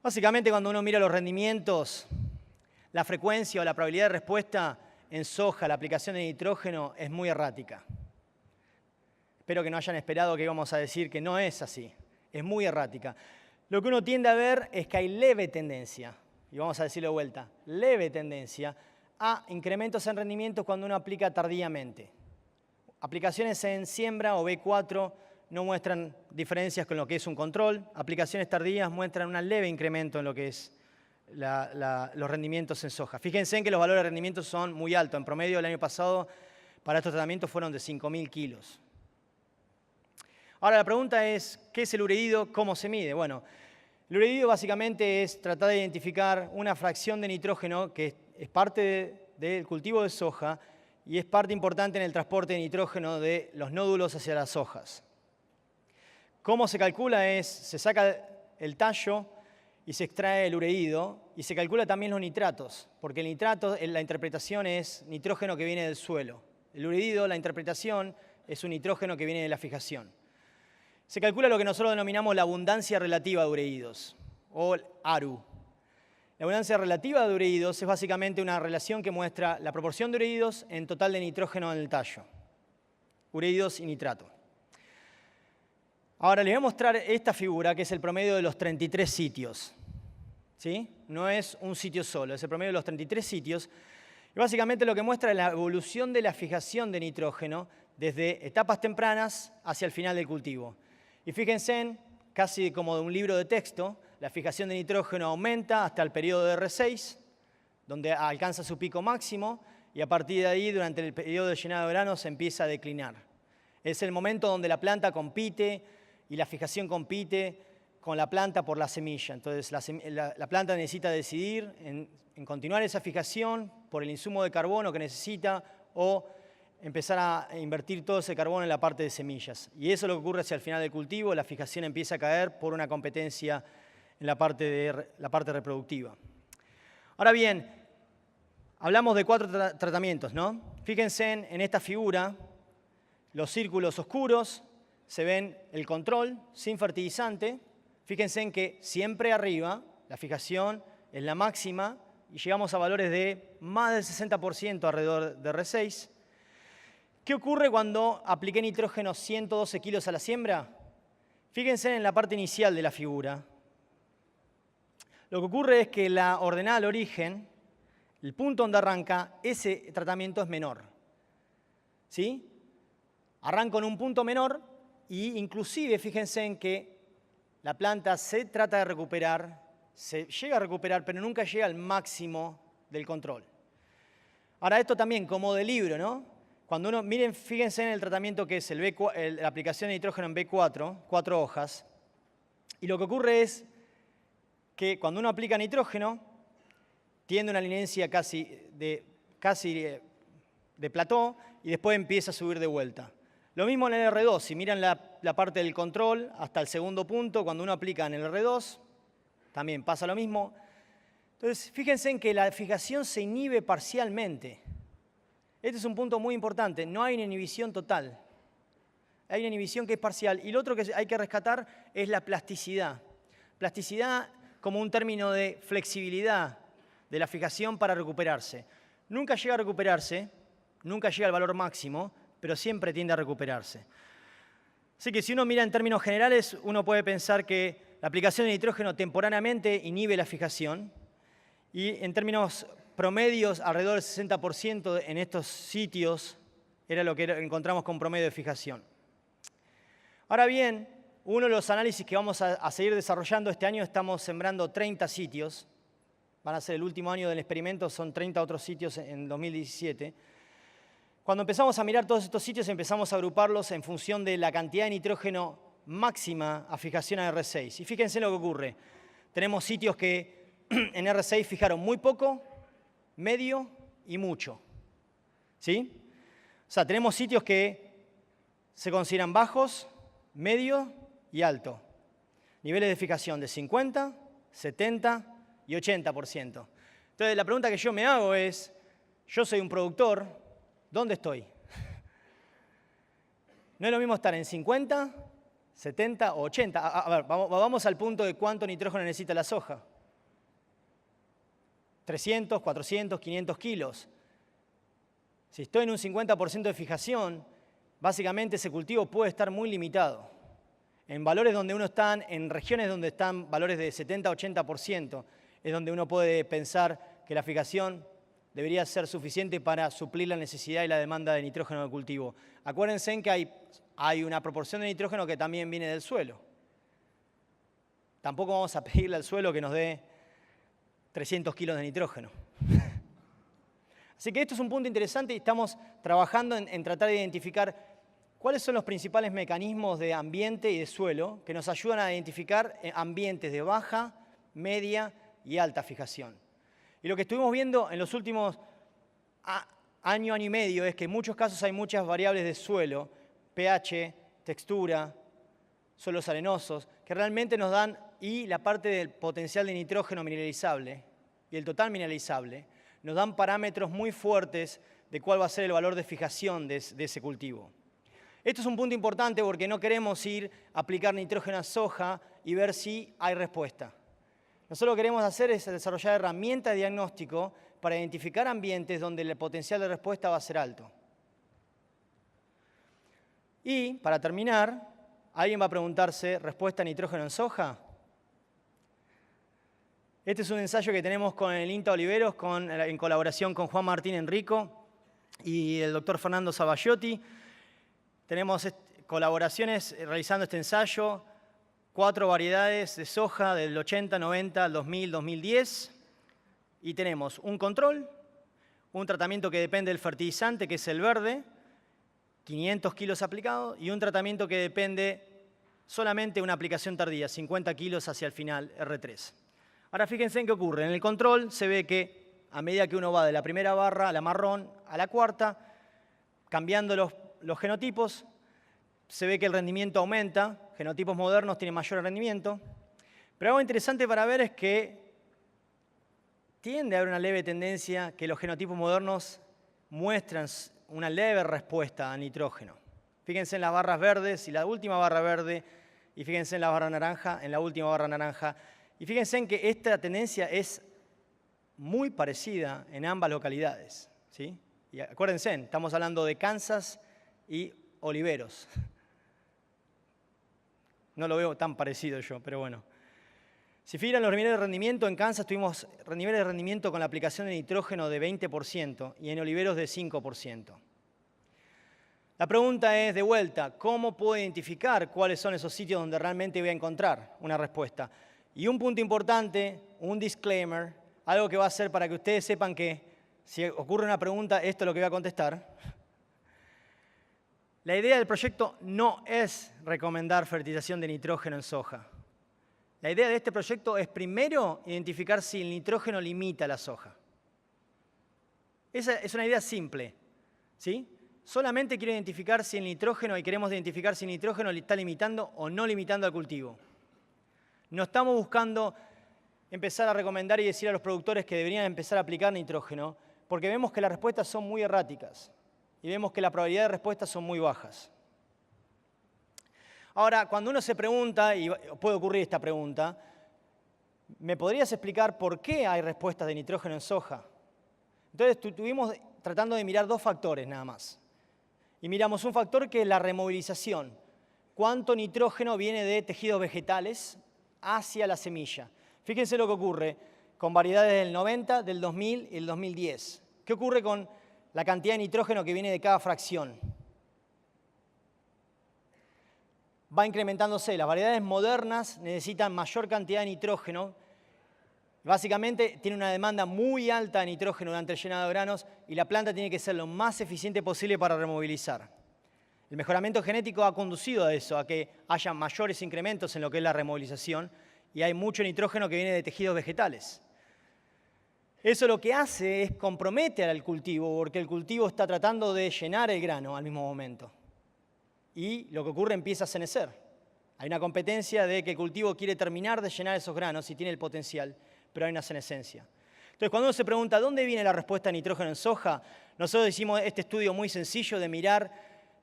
Básicamente, cuando uno mira los rendimientos, la frecuencia o la probabilidad de respuesta en soja, la aplicación de nitrógeno es muy errática. Espero que no hayan esperado que íbamos a decir que no es así. Es muy errática. Lo que uno tiende a ver es que hay leve tendencia, y vamos a decirlo de vuelta, leve tendencia a incrementos en rendimiento cuando uno aplica tardíamente. Aplicaciones en siembra o B4 no muestran diferencias con lo que es un control. Aplicaciones tardías muestran un leve incremento en lo que es los rendimientos en soja. Fíjense en que los valores de rendimiento son muy altos. En promedio, el año pasado, para estos tratamientos fueron de 5.000 kilos. Ahora, la pregunta es, ¿qué es el ureído? ¿Cómo se mide? Bueno, el ureído básicamente es tratar de identificar una fracción de nitrógeno que es parte del cultivo de soja y es parte importante en el transporte de nitrógeno de los nódulos hacia las hojas. ¿Cómo se calcula? Se saca el tallo y se extrae el ureído y se calcula también los nitratos, porque el nitrato, la interpretación es nitrógeno que viene del suelo. El ureído, la interpretación, es un nitrógeno que viene de la fijación. Se calcula lo que nosotros denominamos la abundancia relativa de ureídos, o ARU. La abundancia relativa de ureídos es básicamente una relación que muestra la proporción de ureídos en total de nitrógeno en el tallo. Ureídos y nitrato. Ahora les voy a mostrar esta figura, que es el promedio de los 33 sitios. ¿Sí? No es un sitio solo, es el promedio de los 33 sitios. Y básicamente lo que muestra es la evolución de la fijación de nitrógeno desde etapas tempranas hacia el final del cultivo. Y fíjense, casi como de un libro de texto, la fijación de nitrógeno aumenta hasta el periodo de R6, donde alcanza su pico máximo, y a partir de ahí, durante el periodo de llenado de grano, se empieza a declinar. Es el momento donde la planta compite y la fijación compite con la planta por la semilla. Entonces, la planta necesita decidir en continuar esa fijación por el insumo de carbono que necesita o empezar a invertir todo ese carbono en la parte de semillas. Y eso es lo que ocurre hacia el final del cultivo, la fijación empieza a caer por una competencia en la parte reproductiva. Ahora bien, hablamos de 4 tratamientos, ¿no? Fíjense en esta figura, los círculos oscuros, se ven el control sin fertilizante. Fíjense en que siempre arriba la fijación es la máxima y llegamos a valores de más del 60% alrededor de R6. ¿Qué ocurre cuando apliqué nitrógeno 112 kilos a la siembra? Fíjense en la parte inicial de la figura. Lo que ocurre es que la ordenada al origen, el punto donde arranca, ese tratamiento es menor. ¿Sí? Arranco en un punto menor y inclusive fíjense en que la planta se trata de recuperar, se llega a recuperar, pero nunca llega al máximo del control. Ahora, esto también como de libro, ¿no? Cuando uno, miren, fíjense en el tratamiento que es la aplicación de nitrógeno en B4, 4 hojas, y lo que ocurre es que cuando uno aplica nitrógeno, tiene una lineancia casi de plató y después empieza a subir de vuelta. Lo mismo en el R2, si miran la parte del control hasta el segundo punto, cuando uno aplica en el R2, también pasa lo mismo. Entonces, fíjense en que la fijación se inhibe parcialmente. Este es un punto muy importante, no hay una inhibición total. Hay una inhibición que es parcial. Y lo otro que hay que rescatar es la plasticidad. Plasticidad como un término de flexibilidad de la fijación para recuperarse. Nunca llega a recuperarse, nunca llega al valor máximo, pero siempre tiende a recuperarse. Así que si uno mira en términos generales, uno puede pensar que la aplicación de nitrógeno temporariamente inhibe la fijación y en términos promedios, alrededor del 60% en estos sitios era lo que encontramos con promedio de fijación. Ahora bien, uno de los análisis que vamos a seguir desarrollando este año, estamos sembrando 30 sitios. Van a ser el último año del experimento, son 30 otros sitios en 2017. Cuando empezamos a mirar todos estos sitios, empezamos a agruparlos en función de la cantidad de nitrógeno máxima a fijación a R6. Y fíjense lo que ocurre. Tenemos sitios que en R6 fijaron muy poco, medio y mucho. ¿Sí? O sea, tenemos sitios que se consideran bajos, medio y alto. Niveles de fijación de 50, 70 y 80%. Entonces, la pregunta que yo me hago es, yo soy un productor, ¿dónde estoy? No es lo mismo estar en 50, 70 o 80. A ver, vamos al punto de cuánto nitrógeno necesita la soja. 300, 400, 500 kilos. Si estoy en un 50% de fijación, básicamente ese cultivo puede estar muy limitado. En valores donde uno está, en regiones donde están valores de 70, 80%, es donde uno puede pensar que la fijación debería ser suficiente para suplir la necesidad y la demanda de nitrógeno del cultivo. Acuérdense en que hay una proporción de nitrógeno que también viene del suelo. Tampoco vamos a pedirle al suelo que nos dé 300 kilos de nitrógeno. Así que esto es un punto interesante y estamos trabajando en tratar de identificar cuáles son los principales mecanismos de ambiente y de suelo que nos ayudan a identificar ambientes de baja, media y alta fijación. Y lo que estuvimos viendo en los últimos año y medio es que en muchos casos hay muchas variables de suelo, pH, textura, suelos arenosos, que realmente nos dan, y la parte del potencial de nitrógeno mineralizable y el total mineralizable, nos dan parámetros muy fuertes de cuál va a ser el valor de fijación de ese cultivo. Esto es un punto importante porque no queremos ir a aplicar nitrógeno a soja y ver si hay respuesta. Nosotros lo que queremos hacer es desarrollar herramientas de diagnóstico para identificar ambientes donde el potencial de respuesta va a ser alto. Y, para terminar, ¿alguien va a preguntarse respuesta a nitrógeno en soja? Este es un ensayo que tenemos con el INTA Oliveros en colaboración con Juan Martín Enrico y el doctor Fernando Sabagliotti. Tenemos colaboraciones realizando este ensayo, 4 variedades de soja del 80, 90, 2000, 2010. Y tenemos un control, un tratamiento que depende del fertilizante, que es el verde, 500 kilos aplicados, y un tratamiento que depende solamente de una aplicación tardía, 50 kilos hacia el final, R3. Ahora fíjense en qué ocurre. En el control se ve que a medida que uno va de la primera barra, la marrón, a la cuarta, cambiando los genotipos, se ve que el rendimiento aumenta, genotipos modernos tienen mayor rendimiento, pero algo interesante para ver es que tiende a haber una leve tendencia que los genotipos modernos muestran una leve respuesta a nitrógeno. Fíjense en las barras verdes y la última barra verde, y fíjense en la barra naranja, en la última barra naranja, y fíjense en que esta tendencia es muy parecida en ambas localidades, ¿sí? Y acuérdense, estamos hablando de Kansas y Oliveros. No lo veo tan parecido yo, pero bueno. Si fijan los niveles de rendimiento, en Kansas tuvimos niveles de rendimiento con la aplicación de nitrógeno de 20% y en Oliveros de 5%. La pregunta es, de vuelta, ¿cómo puedo identificar cuáles son esos sitios donde realmente voy a encontrar una respuesta? Y un punto importante, un disclaimer, algo que va a hacer para que ustedes sepan que si ocurre una pregunta, esto es lo que voy a contestar. La idea del proyecto no es recomendar fertilización de nitrógeno en soja. La idea de este proyecto es primero identificar si el nitrógeno limita la soja. Esa es una idea simple. ¿sí? Solamente quiero identificar si el nitrógeno, y queremos identificar si el nitrógeno está limitando o no limitando al cultivo. No estamos buscando empezar a recomendar y decir a los productores que deberían empezar a aplicar nitrógeno, porque vemos que las respuestas son muy erráticas y vemos que la probabilidad de respuesta son muy bajas. Ahora, cuando uno se pregunta, y puede ocurrir esta pregunta, ¿me podrías explicar por qué hay respuestas de nitrógeno en soja? Entonces, estuvimos tratando de mirar dos factores nada más. Y miramos un factor que es la removilización. ¿Cuánto nitrógeno viene de tejidos vegetales hacia la semilla? Fíjense lo que ocurre con variedades del 90, del 2000 y el 2010. ¿Qué ocurre con la cantidad de nitrógeno que viene de cada fracción? Va incrementándose. Las variedades modernas necesitan mayor cantidad de nitrógeno. Básicamente tiene una demanda muy alta de nitrógeno durante el llenado de granos y la planta tiene que ser lo más eficiente posible para removilizar. El mejoramiento genético ha conducido a eso, a que haya mayores incrementos en lo que es la removilización y hay mucho nitrógeno que viene de tejidos vegetales. Eso lo que hace es comprometer al cultivo, porque el cultivo está tratando de llenar el grano al mismo momento. Y lo que ocurre empieza a senecer. Hay una competencia de que el cultivo quiere terminar de llenar esos granos y tiene el potencial, pero hay una senescencia. Entonces, cuando uno se pregunta ¿dónde viene la respuesta de nitrógeno en soja? Nosotros hicimos este estudio muy sencillo de mirar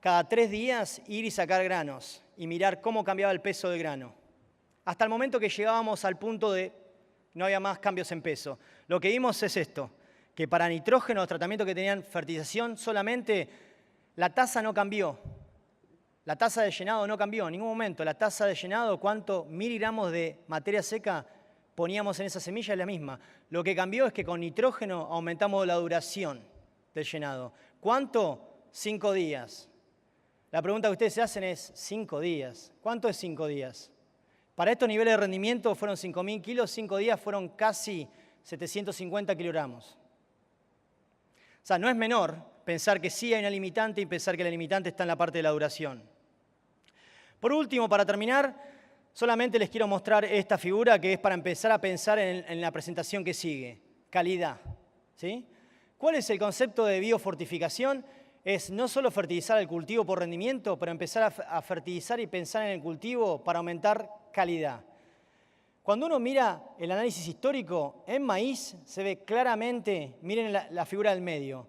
cada 3 días, ir y sacar granos y mirar cómo cambiaba el peso del grano. Hasta el momento que llegábamos al punto de no había más cambios en peso. Lo que vimos es esto, que para nitrógeno, los tratamientos que tenían fertilización, solamente la tasa no cambió. La tasa de llenado no cambió en ningún momento. La tasa de llenado, cuánto miligramos de materia seca poníamos en esa semilla es la misma. Lo que cambió es que con nitrógeno aumentamos la duración del llenado. ¿Cuánto? 5 días. La pregunta que ustedes se hacen es, 5 días. ¿Cuánto es 5 días? Para estos niveles de rendimiento fueron 5.000 kilos, 5 días fueron casi 750 kilogramos. O sea, no es menor pensar que sí hay una limitante y pensar que la limitante está en la parte de la duración. Por último, para terminar, solamente les quiero mostrar esta figura que es para empezar a pensar en la presentación que sigue. Calidad. ¿Sí? ¿Cuál es el concepto de biofortificación? Es no solo fertilizar el cultivo por rendimiento, pero empezar a fertilizar y pensar en el cultivo para aumentar calidad. Cuando uno mira el análisis histórico, en maíz se ve claramente, miren la figura del medio,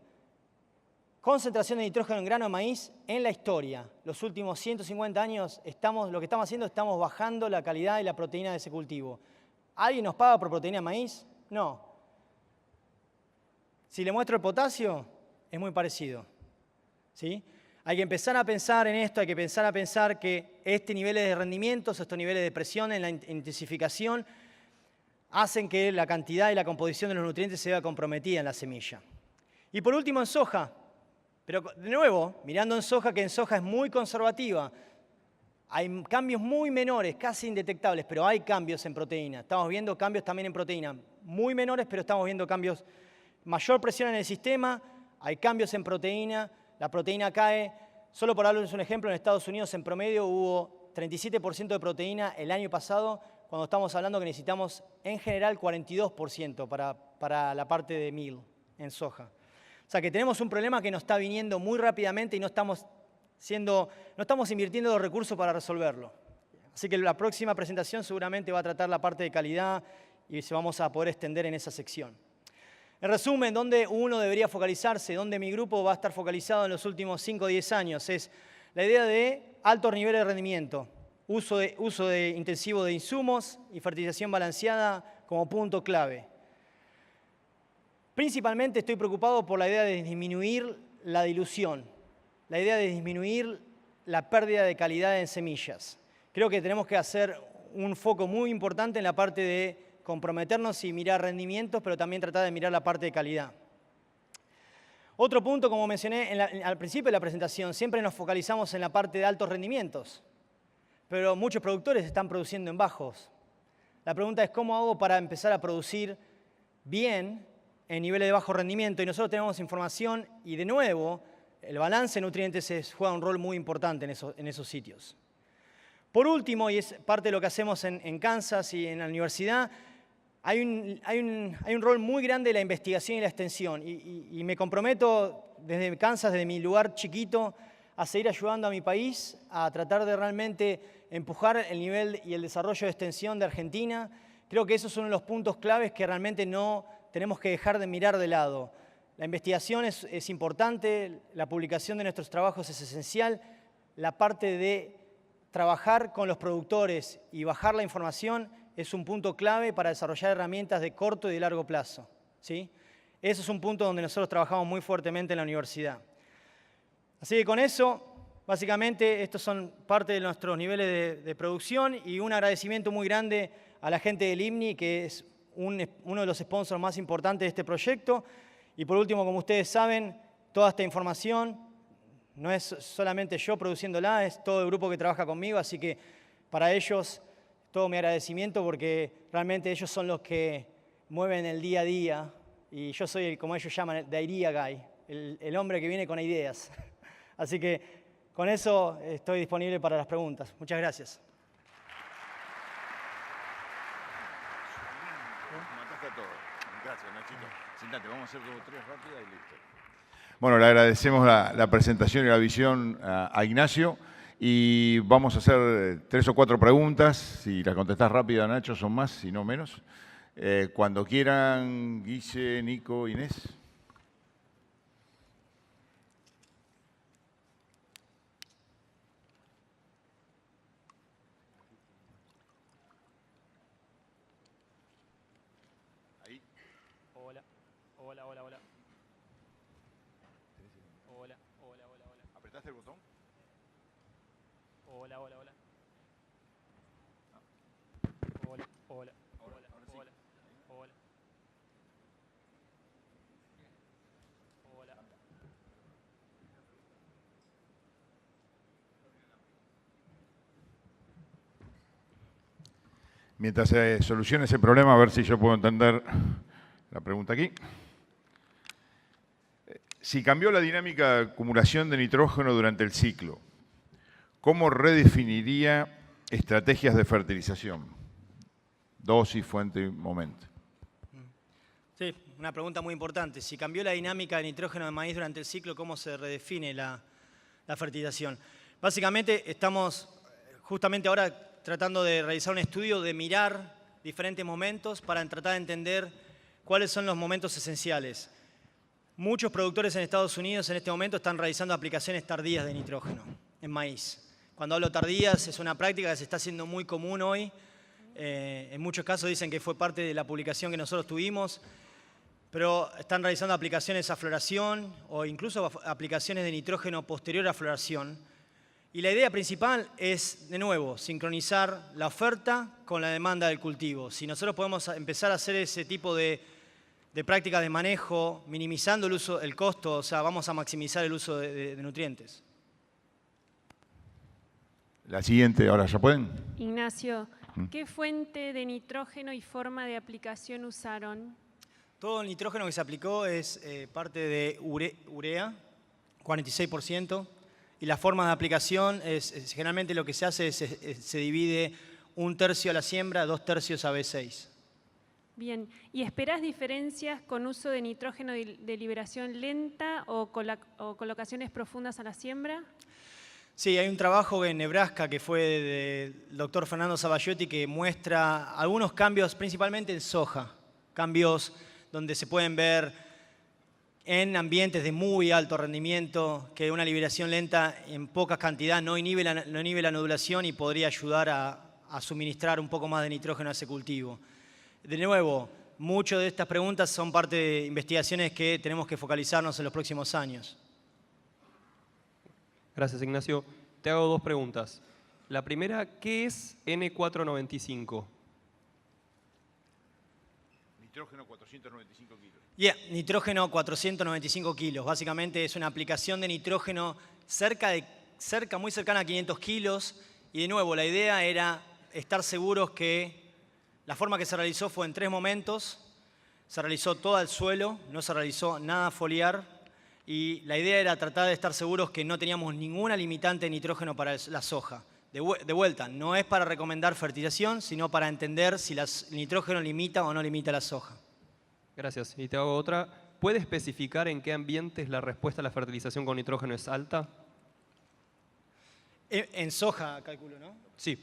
concentración de nitrógeno en grano de maíz en la historia. Los últimos 150 años lo que estamos haciendo, estamos bajando la calidad y la proteína de ese cultivo. ¿Alguien nos paga por proteína de maíz? No. Si le muestro el potasio, es muy parecido. ¿Sí? Hay que empezar a pensar en esto, hay que empezar a pensar que estos niveles de rendimientos, estos niveles de presión en la intensificación, hacen que la cantidad y la composición de los nutrientes se vea comprometida en la semilla. Y por último en soja, pero de nuevo, mirando en soja, que en soja es muy conservativa, hay cambios muy menores, casi indetectables, pero hay cambios en proteína. Estamos viendo cambios también en proteína, muy menores, pero estamos viendo cambios, mayor presión en el sistema, hay cambios en proteína. La proteína cae, solo por darles un ejemplo, en Estados Unidos en promedio hubo 37% de proteína el año pasado, cuando estamos hablando que necesitamos en general 42% para la parte de meal en soja. O sea que tenemos un problema que nos está viniendo muy rápidamente y no estamos invirtiendo los recursos para resolverlo. Así que la próxima presentación seguramente va a tratar la parte de calidad y se vamos a poder extender en esa sección. En resumen, ¿dónde uno debería focalizarse? ¿Dónde mi grupo va a estar focalizado en los últimos 5 o 10 años? Es la idea de altos niveles de rendimiento, uso intensivo de insumos y fertilización balanceada como punto clave. Principalmente estoy preocupado por la idea de disminuir la dilución, la idea de disminuir la pérdida de calidad en semillas. Creo que tenemos que hacer un foco muy importante en la parte de comprometernos y mirar rendimientos, pero también tratar de mirar la parte de calidad. Otro punto, como mencioné al principio de la presentación, siempre nos focalizamos en la parte de altos rendimientos, pero muchos productores están produciendo en bajos. La pregunta es cómo hago para empezar a producir bien en niveles de bajo rendimiento, y nosotros tenemos información y de nuevo el balance de nutrientes juega un rol muy importante en esos sitios. Por último, y es parte de lo que hacemos en Kansas y en la universidad, hay un rol muy grande de la investigación y la extensión. Y me comprometo desde Kansas, desde mi lugar chiquito, a seguir ayudando a mi país, a tratar de realmente empujar el nivel y el desarrollo de extensión de Argentina. Creo que esos son uno de los puntos claves que realmente no tenemos que dejar de mirar de lado. La investigación es importante, la publicación de nuestros trabajos es esencial, la parte de trabajar con los productores y bajar la información es un punto clave para desarrollar herramientas de corto y de largo plazo, ¿sí? Eso es un punto donde nosotros trabajamos muy fuertemente en la universidad. Así que con eso, básicamente, estos son parte de nuestros niveles de producción y un agradecimiento muy grande a la gente del IMNI, que es uno de los sponsors más importantes de este proyecto. Y por último, como ustedes saben, toda esta información no es solamente yo produciéndola, es todo el grupo que trabaja conmigo, así que para ellos todo mi agradecimiento porque realmente ellos son los que mueven el día a día y yo soy, como ellos llaman, the idea guy, el hombre que viene con ideas. Así que con eso estoy disponible para las preguntas. Muchas gracias. Mataste todo. Gracias, Nachito. Sentate, vamos a hacer 2 o 3 rápidas y listo. Bueno, le agradecemos la presentación y la visión a Ignacio y vamos a hacer 3 o 4 preguntas. Si las contestás rápida, Nacho, son más, si no menos. Cuando quieran, Guille, Nico, Inés. ¿Apretaste el botón? Hola. Mientras se solucione ese problema, a ver si yo puedo entender la pregunta aquí. Si cambió la dinámica de acumulación de nitrógeno durante el ciclo, ¿cómo redefiniría estrategias de fertilización? Dosis, fuente y momento. Sí, una pregunta muy importante. Si cambió la dinámica de nitrógeno de maíz durante el ciclo, ¿cómo se redefine la fertilización? Básicamente estamos justamente ahora tratando de realizar un estudio de mirar diferentes momentos para tratar de entender cuáles son los momentos esenciales. Muchos productores en Estados Unidos en este momento están realizando aplicaciones tardías de nitrógeno en maíz. Cuando hablo tardías es una práctica que se está haciendo muy común hoy. En muchos casos dicen que fue parte de la publicación que nosotros tuvimos, pero están realizando aplicaciones a floración o incluso aplicaciones de nitrógeno posterior a floración. Y la idea principal es, de nuevo, sincronizar la oferta con la demanda del cultivo. Si nosotros podemos empezar a hacer ese tipo de prácticas de manejo, minimizando el costo, o sea, vamos a maximizar el uso de nutrientes. La siguiente, ahora ya pueden. Ignacio, ¿qué fuente de nitrógeno y forma de aplicación usaron? Todo el nitrógeno que se aplicó es parte de urea, 46%, y la forma de aplicación es generalmente lo que se hace es se divide 1/3 a la siembra, 2/3 a B6. Bien, ¿y esperás diferencias con uso de nitrógeno de liberación lenta o colocaciones profundas a la siembra? Sí, hay un trabajo en Nebraska que fue del doctor Fernando Sabagliotti que muestra algunos cambios, principalmente en soja, cambios donde se pueden ver en ambientes de muy alto rendimiento que una liberación lenta en poca cantidad no inhibe la nodulación y podría ayudar a suministrar un poco más de nitrógeno a ese cultivo. De nuevo, muchas de estas preguntas son parte de investigaciones que tenemos que focalizarnos en los próximos años. Gracias, Ignacio. Te hago 2 preguntas. La primera, ¿qué es N495? Nitrógeno 495 kilos. Nitrógeno 495 kilos. Básicamente es una aplicación de nitrógeno muy cercana a 500 kilos. Y de nuevo, la idea era estar seguros que la forma que se realizó fue en 3 momentos. Se realizó todo al suelo, no se realizó nada foliar. Y la idea era tratar de estar seguros que no teníamos ninguna limitante de nitrógeno para la soja. De vuelta, no es para recomendar fertilización, sino para entender si el nitrógeno limita o no limita la soja. Gracias. Y te hago otra. ¿Puede especificar en qué ambientes la respuesta a la fertilización con nitrógeno es alta? En soja, calculo, ¿no? Sí.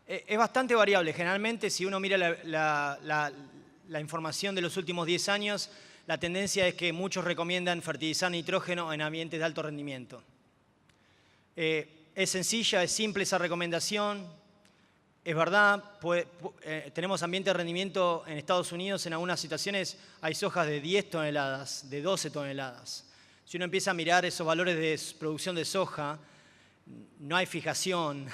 Es bastante variable. Generalmente, si uno mira la información de los últimos 10 años, la tendencia es que muchos recomiendan fertilizar nitrógeno en ambientes de alto rendimiento. Es sencilla, es simple esa recomendación. Es verdad, tenemos ambientes de rendimiento en Estados Unidos, en algunas situaciones hay sojas de 10 toneladas, de 12 toneladas. Si uno empieza a mirar esos valores de producción de soja, no hay fijación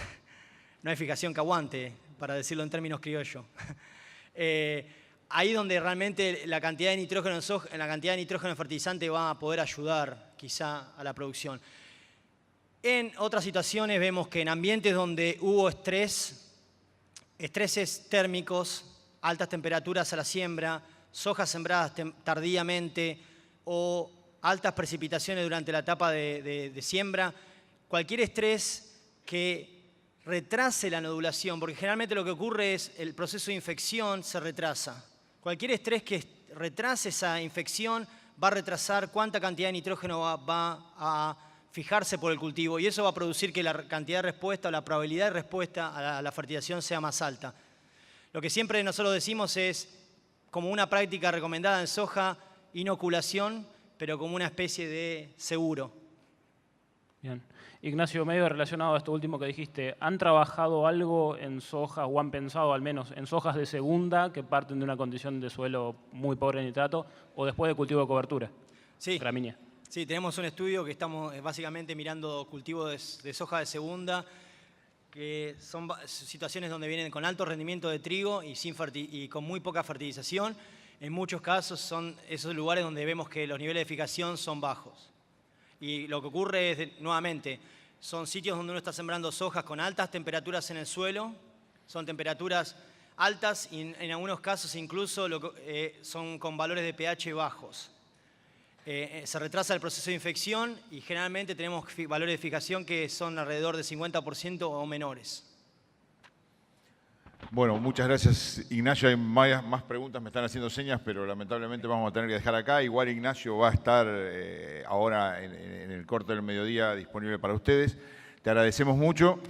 que aguante, para decirlo en términos criollos. Ahí donde realmente la cantidad de nitrógeno en soja, la cantidad de nitrógeno en fertilizante va a poder ayudar quizá a la producción. En otras situaciones vemos que en ambientes donde hubo estreses térmicos, altas temperaturas a la siembra, sojas sembradas tardíamente o altas precipitaciones durante la etapa de siembra, cualquier estrés que retrase la nodulación, porque generalmente lo que ocurre es el proceso de infección se retrasa. Cualquier estrés que retrase esa infección va a retrasar cuánta cantidad de nitrógeno va a fijarse por el cultivo y eso va a producir que la cantidad de respuesta o la probabilidad de respuesta a la fertilización sea más alta. Lo que siempre nosotros decimos es, como una práctica recomendada en soja, inoculación, pero como una especie de seguro. Bien. Ignacio, medio relacionado a esto último que dijiste, ¿han trabajado algo en soja o han pensado al menos en sojas de segunda que parten de una condición de suelo muy pobre en nitrato o después de cultivo de cobertura? Sí. Gramínea. Sí, tenemos un estudio que estamos básicamente mirando cultivos de soja de segunda, que son situaciones donde vienen con alto rendimiento de trigo y con muy poca fertilización. En muchos casos son esos lugares donde vemos que los niveles de fijación son bajos. Y lo que ocurre es, nuevamente, son sitios donde uno está sembrando sojas con altas temperaturas en el suelo, son temperaturas altas y en algunos casos incluso son con valores de pH bajos. Se retrasa el proceso de infección y generalmente tenemos valores de fijación que son alrededor de 50% o menores. Bueno, muchas gracias, Ignacio. Hay más preguntas, me están haciendo señas, pero lamentablemente vamos a tener que dejar acá. Igual Ignacio va a estar ahora en el corte del mediodía disponible para ustedes. Te agradecemos mucho.